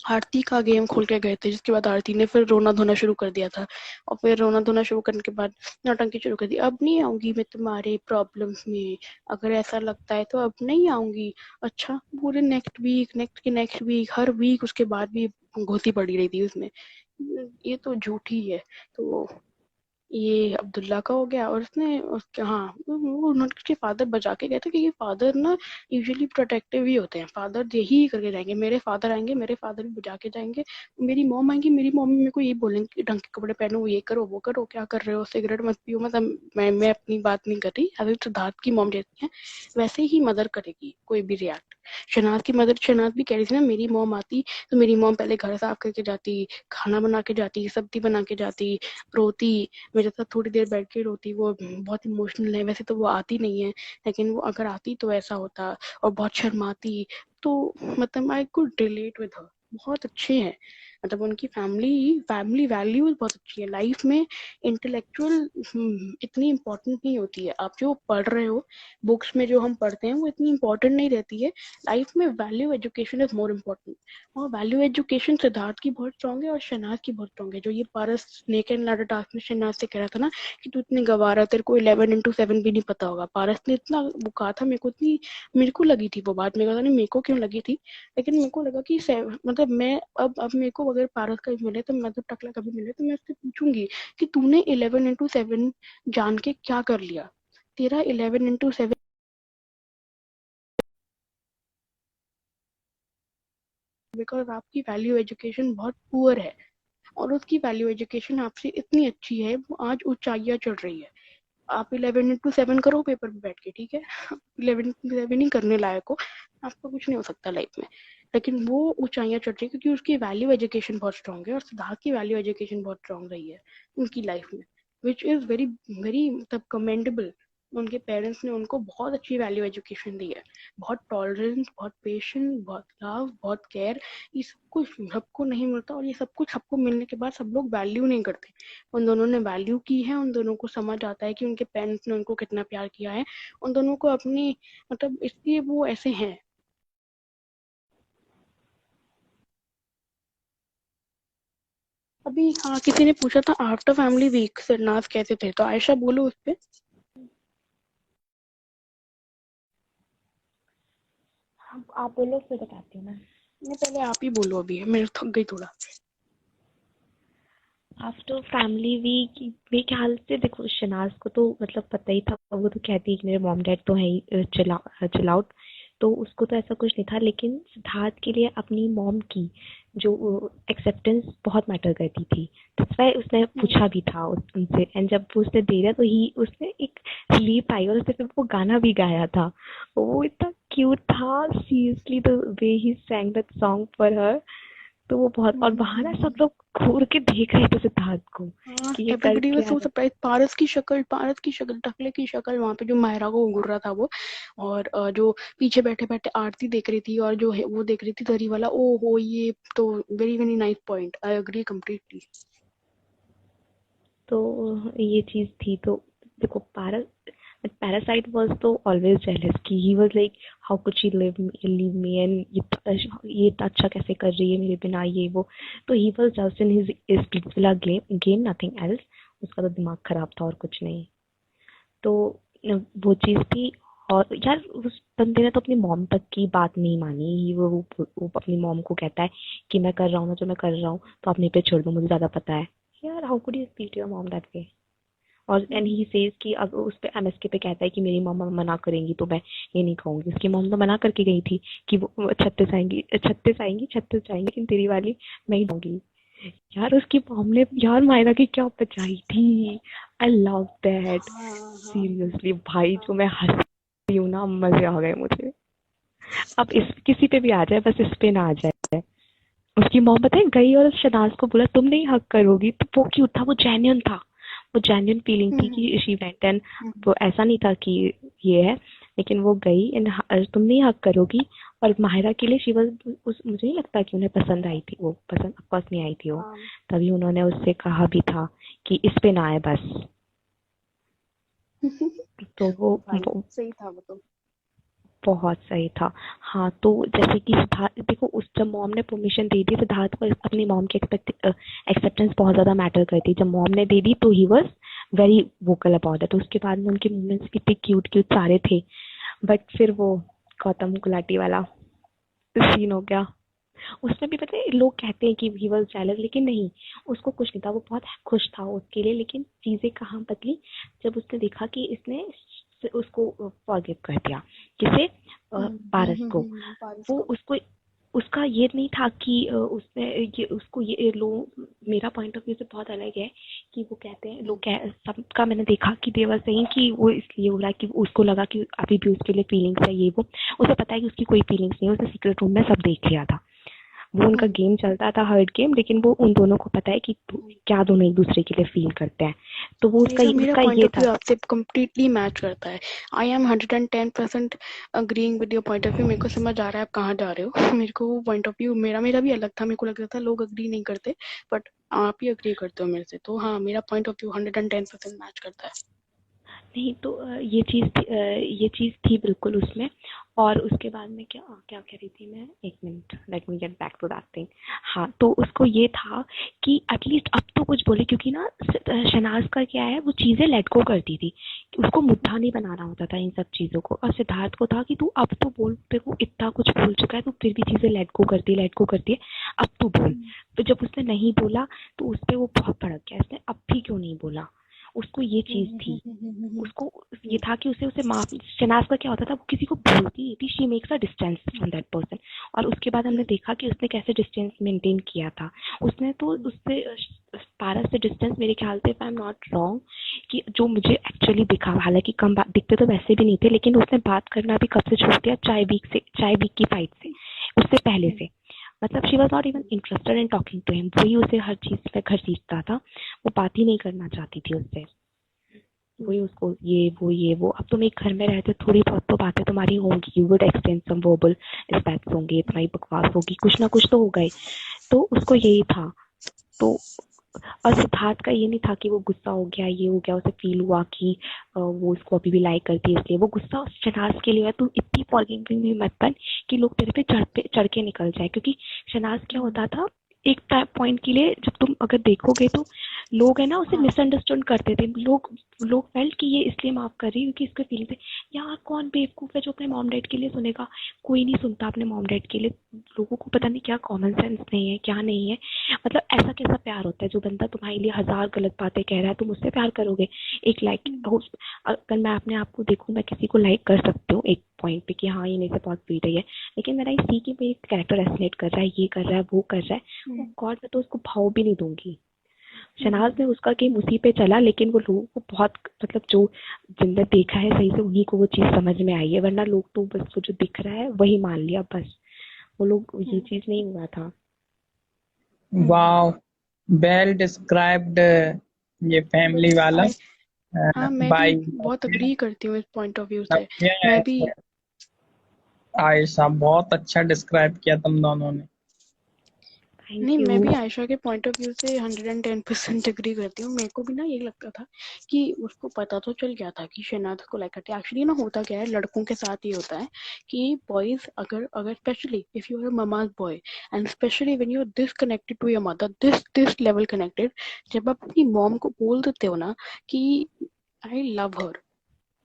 आरती का गेम खोल के गए थे, जिसके बाद आरती ने फिर रोना धोना शुरू कर दिया था। और फिर रोना धोना शुरू करने के बाद नौटंकी शुरू कर दी, अब नहीं आऊंगी मैं तुम्हारे प्रॉब्लम्स में, अगर ऐसा लगता है तो अब नहीं आऊंगी। अच्छा, पूरे नेक्स्ट वीक हर वीक उसके बाद भी घुसी पड़ी रही थी उसमें। ये तो झूठी है। तो ये अब्दुल्ला का हो गया, और उसने उसके, हाँ, वो उनके फादर बचा के गए थे, क्योंकि फादर ना यूजुअली प्रोटेक्टिव ही होते हैं, फादर यही करके जाएंगे, मेरे फादर आएंगे, मेरे फादर भी बचा के जाएंगे। मेरी मॉम आएंगी, मेरी मॉम मेरे को ये बोलेंगे कि ढंग के कपड़े पहनो, ये करो वो करो, क्या कर रहे हो, सिगरेट मत पियो, मतलब मैं अपनी बात नहीं कर रही, अगर सिद्धार्थ की मॉम जैसी है वैसे ही मदर करेगी कोई भी रिएक्ट। शनाज भी कह रही थी ना, मेरी मॉम आती तो मेरी मॉम पहले घर साफ करके जाती, खाना बना के जाती, सब्जी बना के जाती, रोती, मेरे साथ थोड़ी देर बैठ के रोती, वो बहुत इमोशनल है, वैसे तो वो आती नहीं है, लेकिन वो अगर आती तो ऐसा होता, और बहुत शर्माती। तो मतलब I could relate with her, बहुत अच्छे हैं, मतलब उनकी फैमिली वैल्यूज बहुत अच्छी है लाइफ में। इंटेलेक्चुअल इतनी इम्पोर्टेंट नहीं होती है, आप जो पढ़ रहे हो बुक्स में जो हम पढ़ते हैं वो इतनी इम्पोर्टेंट नहीं रहती है लाइफ में, value education is more important. और वैल्यू एजुकेशन सिद्धार्थ की बहुत स्ट्रॉन्ग है और शहनाज की बहुत स्ट्रॉन्ग है। जो ये पारस स्नेक एंड लैडर टास्क में शहनाज से कह रहा था ना कि तू इतनी गवारा, तेरे को 11x7 भी नहीं पता होगा, पारस ने इतना वो कहा था, मेरे को इतनी, मेरे को लगी थी वो बात, मेरे को पता नहीं मेरे को क्यों लगी थी, लेकिन मेरे को लगा कि मतलब मैं अब मेरे को अगर पारस का मिले तो मैं तो टकला कभी मिले तो मैं उससे पूछूंगी कि तूने 11x7 जान के क्या कर लिया, तेरा 11x7, बिकॉज आपकी वैल्यू एजुकेशन बहुत पुअर है, और उसकी वैल्यू एजुकेशन आपसे इतनी अच्छी है, वो आज ऊंचाइयां चढ़ रही है। आप 11x7 करो पेपर पे बैठ के, ठीक है, 11x7 ही करने लायक हो, आपका कुछ नहीं हो सकता लाइफ में, लेकिन वो ऊंचाइयां चढ़ रही है क्योंकि उसकी वैल्यू एजुकेशन बहुत स्ट्रांग है, और सिद्धार्थ की वैल्यू एजुकेशन बहुत स्ट्रांग रही है उनकी लाइफ में, विच इज वेरी वेरी मतलब कमेंडेबल। उनके पेरेंट्स ने उनको बहुत अच्छी वैल्यू एजुकेशन दी है, बहुत टॉलरेंस, बहुत पेशेंस, बहुत लव, बहुत केयर। ये सब कुछ सबको नहीं मिलता, और ये सब कुछ सबको मिलने के बाद सब लोग वैल्यू नहीं करते। उन दोनों ने वैल्यू की है, उन दोनों को समझ आता है कि उनके पेरेंट्स ने उनको कितना प्यार किया है, उन दोनों को अपनी, मतलब इसलिए वो ऐसे हैं। अभी हाँ, किसी ने पूछा था आफ्टर फैमिली वीक सिरनाज कैसे थे, तो आयशा बोलो उस पे। आप बोलो फिर बताती हूँ मैं। नहीं, पहले आप ही बोलो, अभी मेरे थक गई थोड़ा। आफ्टर फैमिली वीक मेरे ख्याल से देखो, शनाज को तो मतलब पता ही था, वो तो कहती है कि मेरे मॉम डैड तो है ही चिल आउट, तो उसको तो ऐसा कुछ नहीं था, लेकिन सिद्धार्थ के लिए अपनी मॉम की जो एक्सेप्टेंस बहुत मैटर करती थी, दैट्स व्हाई उसने पूछा भी था उनसे, एंड जब वो उसने दे दिया तो ही उसने एक रिलीफ आई, और उसने फिर वो गाना भी गाया था, वो इतना क्यूट था seriously, the way he sang that song for her, तो वो बहुत, और वहां ना सब लोग घूर के देख रहे थे सिद्धार्थ को हाँ, कि ये कर एवरीबडी वाज क्या सो रहा सरप्राइज। पारस की शक्ल, टकले की शक्ल वहां पे जो मायरा को घूर रहा था वो, और जो पीछे बैठे बैठे आरती देख रही थी, और जो है वो देख रही थी दरी वाला। ओ हो, ये तो very very nice point, I agree completely. तो ये चीज थी। तो देखो, पैरासाइट वाज तो ऑलवेज जेलस कि he was like how could she leave me, and ये इतना अच्छा कैसे कर रही है मेरे बिना, ये वो। तो he was just in his Splitsvilla game, nothing else. उसका तो दिमाग खराब था और कुछ नहीं। तो वो चीज थी। और यार उस बंदे ने तो अपनी मॉम तक की बात नहीं मानी। वो अपनी मॉम को कहता है कि मैं कर रहा हूँ ना जो मैं कर रहा हूँ, तो अपने पे छोड़ दो, मुझे ज्यादा पता है। यार how could you speak to your mom that way. और एंड ही सेज कि अब उस पे एमएसके पे कहता है कि मेरी मम्मा मना करेंगी तो मैं ये नहीं कहूंगी। उसकी मॉम तो मना करके गई थी कि वो 36 आएंगी लेकिन तेरी वाली मैं ही दूंगी। यार उसकी मॉम ने यार मायरा की क्या बचाई थी। I love that. हाँ हाँ सीरियसली भाई, हाँ। जो मैं हंसी हूँ ना, मजे आ गए मुझे। अब इस किसी पे भी आ जाए, बस इस पे ना आ जाए। उसकी मॉम पता है गई और शनाज को बोला तुम नहीं हक करोगी, तो वो क्यों था, वो जेन्युइन था। वो जेन्युइन फीलिंग थी हम्म, कि शी वेंट एंड हम्म, वो ऐसा नहीं था कि ये है। लेकिन वो गई एंड तुम नहीं हक करोगी। और माहिरा के लिए शी वाज, मुझे नहीं लगता कि उन्हें पसंद आई थी। वो पसंद ऑफकोर्स नहीं आई थी वो। हाँ। तभी उन्होंने उससे कहा भी था कि इस पे ना आए बस। तो भाई वो सही था वो तो। बहुत सही था। हाँ, तो जैसे कि सिद्धार्थ देखो, उस जब मॉम ने परमिशन दे दी सिद्धार्थ को, अपनी मॉम की एक्सेप्टेंस बहुत ज़्यादा मैटर करती। जब मॉम ने दे दी तो he was very vocal about it. तो उसके बाद में उनके मूवमेंट्स इतने क्यूट-क्यूट सारे थे। बट फिर वो गौतम गुलाटी वाला सीन हो गया। उसमें भी पता है लोग कहते हैं कि ही वाज़ जेलस, लेकिन नहीं, उसको कुछ नहीं था। वो बहुत खुश था उसके लिए। लेकिन चीज़ें कहाँ बदली, जब उसने देखा कि इसने उसको फॉरगिव कर दिया। किसे? पारस को। पारस वो को। उसको उसका ये नहीं था कि उसने ये उसको ये लोग, मेरा पॉइंट ऑफ व्यू से बहुत अलग है कि वो कहते हैं लोग सबका मैंने देखा कि देवर सही कि वो इसलिए हो रहा है कि उसको लगा कि अभी भी उसके लिए फीलिंग्स है ये वो। उसे पता है कि उसकी कोई फीलिंग्स नहीं है, उसने सीक्रेट रूम में सब देख लिया था। वो उनका गेम चलता था, हर्ट गेम, लेकिन वो उन दोनों को पता है कि क्या दोनों एक दूसरे के लिए फील करते हैं। तो वो उसका मेरा मेरा उसका पॉइंट ये ऑफ था। व्यू आपसे कम्प्लीटली मैच करता है। I am 110% agreeing with your point of view. मेरे को समझ आ रहा है आप कहाँ जा रहे हो। मेरे को वो पॉइंट ऑफ व्यू मेरा मेरा भी अलग था। मेरे को लग रहा था लोग अग्री नहीं करते, बट आप ही अग्री करते हो मेरे से। तो हाँ, मेरा पॉइंट ऑफ व्यू 110% मैच करता है। नहीं तो ये चीज़ थी बिल्कुल उसमें। और उसके बाद में क्या क्या कह रही थी मैं, एक minute, let me get back to that thing. हाँ, तो उसको ये था कि एटलीस्ट अब तो कुछ बोले, क्योंकि ना शनाज का क्या है, वो चीज़ें लेट गो करती थी। उसको मुद्दा नहीं बनाना होता था इन सब चीज़ों को। और सिद्धार्थ को था कि तू अब तो बोल, तेरे को इतना कुछ बोल चुका है, तू फिर भी चीज़ें लेट गो करती है, अब तू बोल। तो जब उसने नहीं बोला तो उस पर वो बहुत भड़क गया, इसने अब भी क्यों नहीं बोला। उसको ये चीज़ थी। उसको ये था कि उसे उसे माफ, शनाज का क्या होता था, वो किसी को बोलती नहीं थी, she makes a distance from that person. और उसके बाद हमने देखा कि उसने कैसे डिस्टेंस मेंटेन किया था। उसने तो उससे पारस से डिस्टेंस, मेरे ख्याल से, if I am not wrong, कि जो मुझे एक्चुअली दिखा, हालांकि कम दिखते तो वैसे भी नहीं थे, लेकिन उसने बात करना भी कब से छोड़ दिया, चाय वीक की फाइट से, उससे पहले से। मतलब she was not even interested in talking to him. वही उसे हर चीज पे घसीटता था, वो बात ही नहीं करना चाहती थी उससे। वही उसको ये वो, अब तुम एक घर में रहते, थोड़ी बहुत तो बातें तुम्हारी होंगी, you would exchange some verbal respects होंगे, तुम्हारी बकवास होगी, कुछ ना कुछ तो होगा ही। तो उसको यही था। तो और सिद्धार्थ का ये नहीं था कि वो गुस्सा हो गया, ये हो गया, उसे फील हुआ कि वो उसको अभी भी लाइक करती है, इसलिए वो गुस्सा शनाज के लिए है। तू इतनी फॉरगिविंग भी मत बन कि लोग तेरे पे चढ़ के निकल जाए। क्योंकि शनाज क्या होता था, एक पॉइंट के लिए जब तुम अगर देखोगे तो लोग है ना उसे मिसअंडरस्टैंड करते थे। लोग फेल्ट कि ये इसलिए माफ कर रही है क्योंकि इसके फीलिंग थे। यार कौन बेवकूफ है जो अपने मॉम डैड के लिए सुनेगा। कोई नहीं सुनता अपने मॉम डैड के लिए। लोगों को पता नहीं क्या कॉमन सेंस नहीं है, क्या नहीं है। मतलब ऐसा कैसा प्यार होता है, जो बंदा तुम्हारे लिए 1000 गलत बातें कह रहा है, तुम उससे प्यार करोगे। एक लाइक, अगर मैं अपने आप को देखूं, मैं किसी को लाइक कर सकती हूँ एक पॉइंट पे कि हाँ ये मेरे से बहुत पीट रही है, लेकिन मेरा सी कि मेरी कैरेक्टर एस्टिमेट कर रहा है, ये कर रहा है, वो कर रहा है, गॉड मैं तो उसको भाव भी नहीं दूंगी। शनाज में उसका गेम उसी पे चला, लेकिन वो लोगों को बहुत, मतलब जो जिनने देखा है सही से, उन्हीं को वो चीज समझ में आई है। वरना लोग तो बस वो जो दिख रहा है वही मान लिया बस। वो लोग, ये चीज नहीं हुआ था। Wow, well described. ये फैमिली वाला आई हाँ, मैं भी बाय बहुत अग्री करती हूँ इस पॉइंट ऑफ व्यू से। नव्या मैं भी एंड आयशा, बहुत अच्छा डिस्क्राइब किया तुम दोनों ने। थैंक नहीं, मैं यू। भी आयशा के पॉइंट ऑफ व्यू से 110% एग्री करती हूँ। मेरे को भी ना यही लगता था कि उसको पता तो चल गया था कि शहनाज को लाइक करती है। एक्चुअली ना होता क्या है, लड़कों के साथ ये होता है कि बॉयज अगर अगर specially if you are mama's boy and specially when you are this connected to your mother, this level connected, जब आप अपनी मॉम को बोल देते हो ना कि आई लव हर,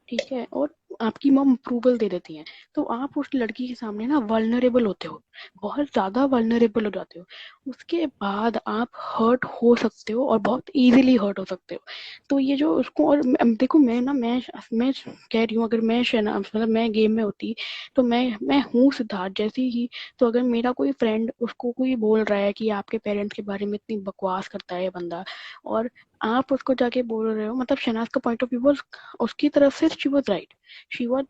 ठीक है, और आपकी मॉम अप्रूवल दे देती है, तो आप उस लड़की के सामने ना वल्नरेबल होते हो, बहुत ज्यादा वल्नरेबल हो जाते हो। उसके बाद आप हर्ट हो सकते हो और बहुत इजीली हर्ट हो सकते हो। तो ये जो उसको, और देखो मैं ना मैं कह रही हूँ, अगर मैं शना मतलब मैं गेम में होती तो मैं हूँ सिद्धार्थ जैसी ही। तो अगर मेरा कोई फ्रेंड, उसको कोई बोल रहा है कि आपके पेरेंट्स के बारे में इतनी बकवास करता है ये बंदा, और आप उसको जाके बोल रहे हो, मतलब शनाज का पॉइंट ऑफ व्यू was उसकी तरफ से she was right, she was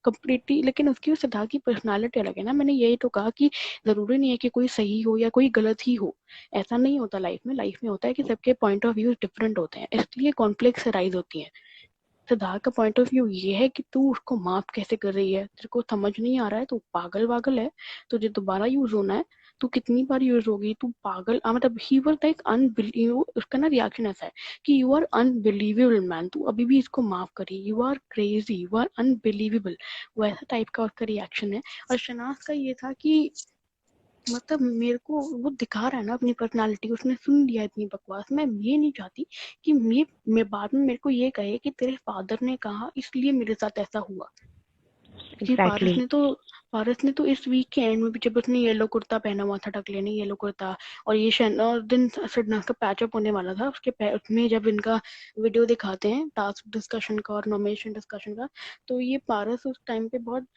completely. लेकिन उसकी और सिद्धार्थ की पर्सनालिटी अलग है ना। मैंने यही तो कहा कि जरूरी नहीं है कि कोई सही हो या कोई गलत ही हो, ऐसा नहीं होता लाइफ में होता है कि सबके पॉइंट ऑफ व्यू डिफरेंट होते हैं, इसलिए कॉन्फ्लिक्ट्स अराइज होती हैं। सिद्धार्थ का पॉइंट ऑफ व्यू ये है कि तू उसको माफ कैसे कर रही है, तेरे को समझ नहीं आ रहा है, तू पागल वागल है, तुझे दोबारा यूज होना है, तू कितनी बार यूज होगी, तू पागल मतलब ही वाज लाइक अनबिलीव। उसका ना रिएक्शन ऐसा है कि यू आर अनबिलीवेबल मैन, तू अभी भी इसको माफ करी, you are crazy, you are unbelievable, वैसा टाइप का उसका रिएक्शन है। और शनाज का ये था कि मतलब मेरे को वो दिखा रहा है ना अपनी पर्सनालिटी, उसने सुन लिया इतनी बकवास। मैं ये नहीं चाहती कि मैं बाद में मेरे को ये कहे कि तेरे फादर ने कहा इसलिए मेरे साथ ऐसा हुआ। कि एग्जैक्टली। पारस ने तो इस वीक के एंड में भी, जब उसने येलो कुर्ता पहना हुआ था, टकले ने येलो कुर्ता, और ये और दिन सिडनास का पैचअप होने वाला था, उसमें जब इनका वीडियो दिखाते हैं टास्क डिस्कशन का और नॉमिनेशन डिस्कशन का, तो ये पारस उस टाइम पे बहुत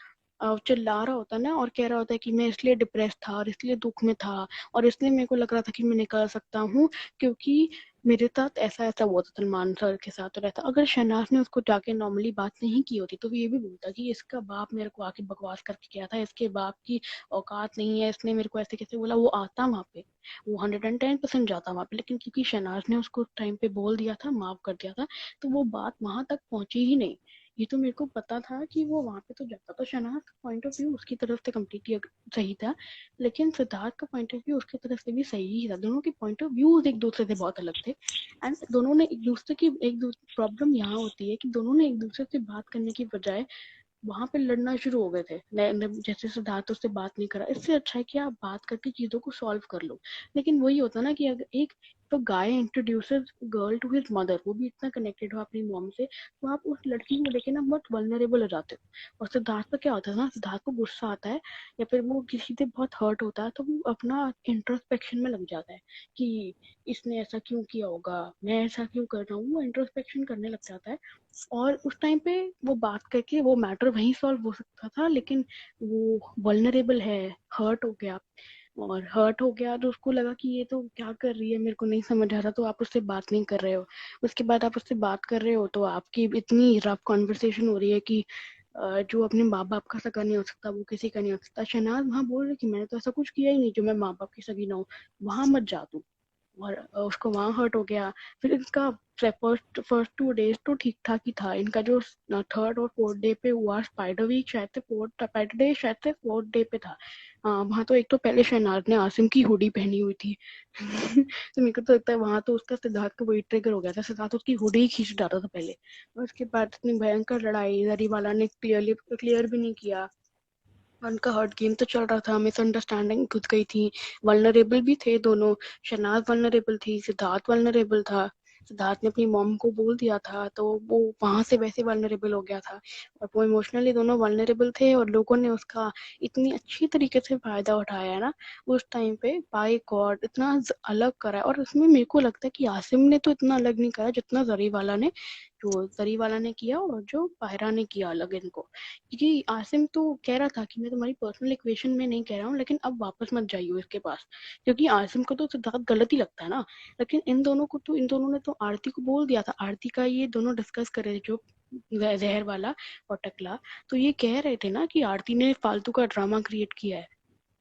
चिल्ला रहा होता है ना, और कह रहा होता है कि मैं इसलिए डिप्रेस था और इसलिए दुख में था, और इसलिए मेरे को लग रहा था कि मैं निकल सकता हूँ क्योंकि मेरे साथ ऐसा ऐसा हुआ था सलमान सर के साथ। रहता अगर शहनाज ने उसको जाके नॉर्मली बात नहीं की होती तो वो ये भी बोलता कि इसका बाप मेरे को आके बकवास करके गया था, इसके बाप की औकात नहीं है, इसने मेरे को ऐसे कैसे बोला, वो आता वहां पे, वो 110% जाता वहां पे। लेकिन क्योंकि शहनाज ने उसको टाइम पे बोल दिया था, माफ कर दिया था, तो वो बात वहां तक पहुंची ही नहीं। ये तो मेरे को पता था कि वो वहां पे तो जाता। तो शहनाज का पॉइंट ऑफ व्यू उसकी तरफ से कम्प्लीटली सही था, लेकिन सिद्धार्थ का पॉइंट ऑफ व्यू उसकी तरफ से भी सही ही था। दोनों के पॉइंट ऑफ व्यूज एक दूसरे से बहुत अलग थे, एंड दोनों ने एक दूसरे की प्रॉब्लम यहाँ होती है कि दोनों ने एक दूसरे से बात करने की बजाय वहां पे लड़ना शुरू हो गए थे। जैसे सिद्धार्थ उससे बात नहीं करा, इससे अच्छा है कि आप बात करके चीजों को सॉल्व कर लो। लेकिन वही होता ना कि अगर एक तो guy introduces girl to his mother, वो भी इतना कनेक्टेड हो अपनी मॉम से, तो आप उस लड़की को लेके ना बहुत वल्नरेबल हो जाते हो। और सिद्धार्थ का क्या होता है ना, सिद्धार्थ को गुस्सा आता है या फिर वो किसी से बहुत हर्ट होता है, तो वो अपना इंट्रोस्पेक्शन में लग जाता है कि इसने ऐसा क्यों किया होगा, मैं ऐसा क्यों कर रहा हूँ, वो इंट्रोस्पेक्शन करने लग जाता है। और उस टाइम पे वो बात करके वो मैटर वहीं सॉल्व हो सकता था, लेकिन वो वल्नरेबल है, हर्ट हो गया, और हर्ट हो गया तो उसको लगा कि ये तो क्या कर रही है, मेरे को नहीं समझ आ रहा, तो आप उससे बात नहीं कर रहे हो। उसके बाद आप उससे बात कर रहे हो तो आपकी इतनी रफ कॉन्वर्सेशन हो रही है कि जो अपने माँ बाप का सगा नहीं हो सकता वो किसी का नहीं हो सकता। शहनाज वहां बोल रही कि मैंने तो ऐसा कुछ किया ही नहीं जो मैं माँ बाप की सगी ना हूँ, वहां मत जा तू। और उसको वहां हर्ट हो गया। फिर इसका फर्स्ट फर्स्ट 2 डेज तो ठीक ठाक ही था, इनका जो थर्ड और फोर्थ डे पे हुआ स्पाइडर वीक, शायद से फोर्थ स्पाइडर डे, शायद से फोर्थ डे पे था। हाँ, वहां तो एक तो पहले शहनाज ने आसिम की हुडी पहनी हुई थी तो मेरे को तो लगता है वहां तो उसका सिद्धार्थ का वही ट्रिगर हो गया था, सिद्धार्थ उसकी हुडी ही खींच डाला था पहले। और उसके बाद इतनी भयंकर लड़ाई, जरी वाला ने क्लियर भी नहीं किया, उनका हर्ट गेम तो चल रहा था, मिसअंडरस्टैंडिंग घुस गई थी, वल्नरेबल भी थे दोनों। शनाज वल्नरेबल थी, सिद्धार्थ वल्नरेबल था। सिद्धार्थ ने अपनी मॉम को बोल दिया था तो वो वहां से वैसे वल्नरेबल हो गया था, और वो इमोशनली दोनों वल्नरेबल थे, और लोगों ने उसका इतनी अच्छी तरीके से फायदा उठाया है ना उस टाइम पे, बाय गॉड इतना अलग करा है। और उसमें मेरे को लगता है कि आसिम ने तो इतना अलग नहीं करा जितना जरी वाला ने, जो जरी वाला ने किया और जो पायरा ने किया अलग इनको। क्योंकि आसिम तो कह रहा था कि मैं तुम्हारी पर्सनल इक्वेशन में नहीं कह रहा हूँ, लेकिन अब वापस मत जाइयो इसके पास, क्योंकि आसिम को तो सिद्धार्थ गलत ही लगता है ना। लेकिन इन दोनों ने तो आरती को बोल दिया था, आरती का ये दोनों डिस्कस कर रहे थे जो जहर वाला और टकला, तो ये कह रहे थे ना कि आरती ने फालतू का ड्रामा क्रिएट किया है।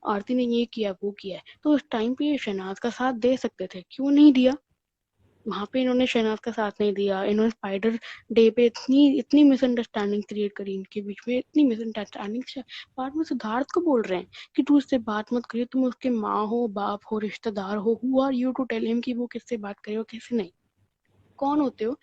आरती ने ये किया वो किया है, तो उस टाइम पे ये शहनाज का साथ दे सकते थे, क्यों नहीं दिया? वहां पे इन्होंने शहनाज का साथ नहीं दिया, इन्होंने स्पाइडर डे पे इतनी इतनी मिसअंडरस्टैंडिंग क्रिएट करी इनके बीच में, इतनी मिसअंडरस्टैंडिंग। बाद में सिद्धार्थ को बोल रहे हैं कि तू उससे बात मत करिए, तुम उसके माँ हो, बाप हो, रिश्तेदार हो, who are you to tell him कि वो किससे बात करे और किससे नहीं, कौन होते हो?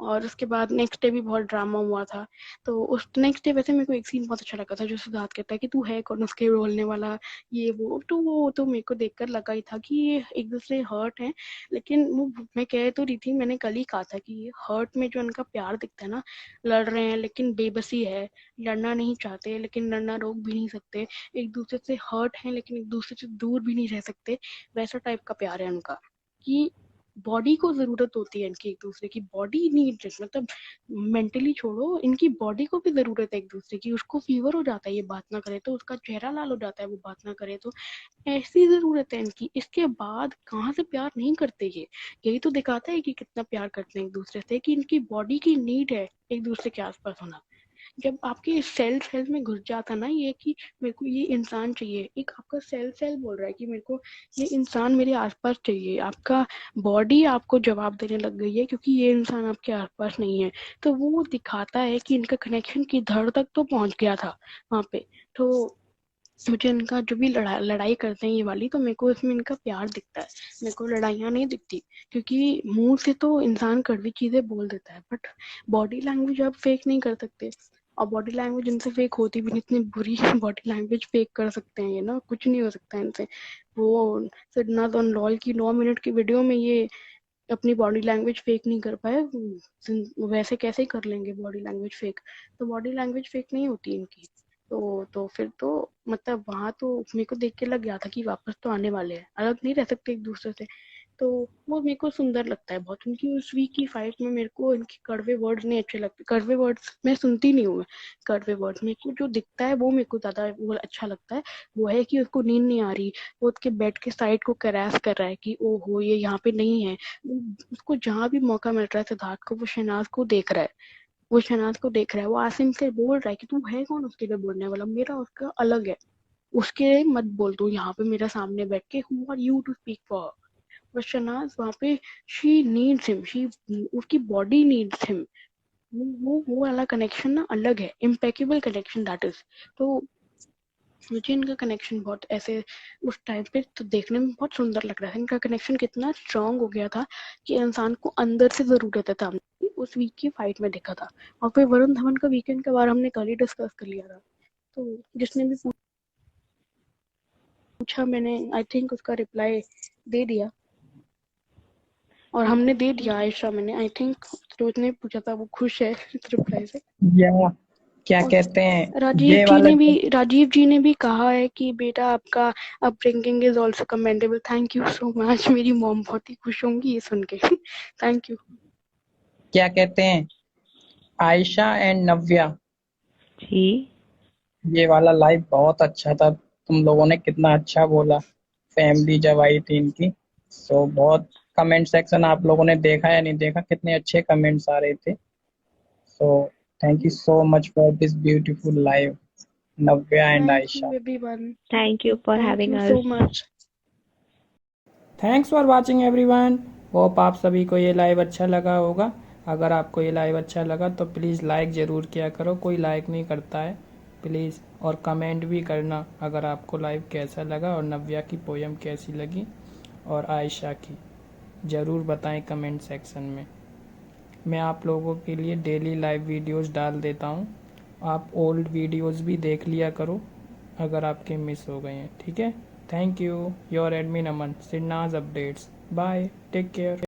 और उसके बाद नेक्स्ट डे भी बहुत ड्रामा हुआ था। तो उस नेक्स्ट डे वैसे मेरे को एक सीन बहुत अच्छा लगा था, जो सिद्धार्थ कहता है कि तू है कौन उसके बोलने वाला, ये वो तो मेरे को देखकर लगा ही था कि ये एक दूसरे हर्ट हैं। लेकिन वो मैं कह तो रही थी, मैंने कल ही कहा था कि ये हर्ट में जो उनका प्यार दिखता है ना, लड़ रहे हैं लेकिन बेबसी है, लड़ना नहीं चाहते लेकिन लड़ना रोक भी नहीं सकते, एक दूसरे से हर्ट है लेकिन एक दूसरे से दूर भी नहीं रह सकते, वैसा टाइप का प्यार है उनका। कि बॉडी को जरूरत होती है इनकी, एक दूसरे की बॉडी नीड्स, मतलब मेंटली छोड़ो, इनकी बॉडी को भी जरूरत है एक दूसरे की। उसको फीवर हो जाता है ये बात ना करे तो, उसका चेहरा लाल हो जाता है वो बात ना करे तो, ऐसी जरूरत है इनकी। इसके बाद कहाँ से प्यार नहीं करते ये, यही तो दिखाता है कि कितना प्यार करते हैं एक दूसरे से, कि इनकी बॉडी की नीड है एक दूसरे के आसपास होना। जब आपके सेल में घुस जाता ना ये कि मेरे को ये इंसान चाहिए, एक आपका सेल बोल रहा है कि मेरे को ये इंसान मेरे आसपास चाहिए, आपका बॉडी आपको जवाब देने लग गई है क्योंकि ये इंसान आपके आसपास नहीं है। तो वो दिखाता है कि इनका कनेक्शन की धड़ तक तो पहुंच गया था वहां पे। तो मुझे इनका जो भी लड़ाई करते हैं ये वाली, तो मेरे को इसमें इनका प्यार दिखता है, मेरे को लड़ाइयाँ नहीं दिखती। क्योंकि मुंह से तो इंसान कड़वी चीजें बोल देता है, बट बॉडी लैंग्वेज आप फेक नहीं कर सकते। और बॉडी लैंग्वेज इनसे फेक होती भी नहीं, इतनी बुरी बॉडी लैंग्वेज फेक कर सकते हैं ये ना, कुछ नहीं हो सकता इनसे। वो सिद्धनाथ और लॉल की 9 मिनट की वीडियो में ये अपनी बॉडी लैंग्वेज फेक नहीं कर पाए, वैसे कैसे कर लेंगे बॉडी लैंग्वेज फेक? तो बॉडी लैंग्वेज फेक नहीं होती इनकी। तो फिर तो मतलब वहां तो मेरे को देख के लग गया था कि वापस तो आने वाले हैं, अलग नहीं रह सकते एक दूसरे से। तो वो मेरे को सुंदर लगता है बहुत। उनकी उस वीक की फाइट में मेरे को इनके कड़वे वर्ड्स नहीं अच्छे लगते, कड़वे वर्ड्स मैं सुनती नहीं हूँ मैं। कड़वे वर्ड्स मेरे को जो दिखता है वो मेरे को ज्यादा वो अच्छा लगता है, वो है कि उसको नींद नहीं आ रही, वो उसके बेड के साइड को करैस कर रहा है कि ओहो ये यहाँ पे नहीं है। उसको जहाँ भी मौका मिल रहा है सिद्धार्थ को, वो शहनाज को देख रहा है, वो शहनाज को देख रहा है, वो आसिम से बोल रहा है कि तू है कौन उसके लिए बोलने वाला, मेरा उसका अलग है, उसके मत बोल तू यहाँ पे मेरे सामने बैठ के, who are you to speak for. But Shehnaaz वहाँ पे शी नीड्स हिम, शी उसकी बॉडी नीड्स हिम। वो वाला कनेक्शन ना अलग है, इम्पेकेबल कनेक्शन दैट इज। तो मुझे इनका कनेक्शन बहुत ऐसे उस टाइम पे तो देखने में बहुत सुंदर लग रहा था। इनका कनेक्शन कितना स्ट्रांग हो गया था कि इंसान को अंदर से जरूरत है था, उस वीक की फाइट में देखा था। और फिर वरुण धवन का वीकेंड के बारे हमने कल ही डिस्कस कर लिया था। तो जिसने भी पूछा मैंने आई थिंक उसका रिप्लाई दे दिया, और हमने दे दिया आयशा, मैंने आई थिंक जो उसने पूछा था वो खुश है इस रिप्लाई से। या क्या और कहते हैं राजीव ये जी वाला ने भी कहा है कि बेटा आपका upbringing is also commendable. Thank you so much, मेरी मॉम बहुत ही खुश होंगी ये सुन के। Thank you. क्या कहते हैं आयशा एंड नव्या, जी। ये वाला लाइव बहुत अच्छा था, तुम लोगों ने कितना अच्छा बोला, फैमिली जब आई थी इनकी। सो बहुत कमेंट सेक्शन आप लोगों ने देखा या नहीं देखा, कितने अच्छे कमेंट्स आ रहे थे। So thank you so much for this beautiful live, Navya and thank Ayesha. You everyone. Thank you for thank having you so us. Much. Thanks for watching everyone. Hope आप सभी को ये लाइव अच्छा लगा होगा। अगर आपको ये लाइव अच्छा लगा तो प्लीज़ लाइक ज़रूर किया करो, कोई लाइक नहीं करता है प्लीज़। और कमेंट भी करना अगर आपको लाइव कैसा लगा और नव्या की पोयम कैसी लगी और आयशा की, ज़रूर बताएं कमेंट सेक्शन में। मैं आप लोगों के लिए डेली लाइव वीडियोस डाल देता हूँ, आप ओल्ड वीडियोस भी देख लिया करो अगर आपके मिस हो गए हैं, ठीक है। Thank you, your admin Aman, सिन्नाज अपडेट्स। Bye, take care.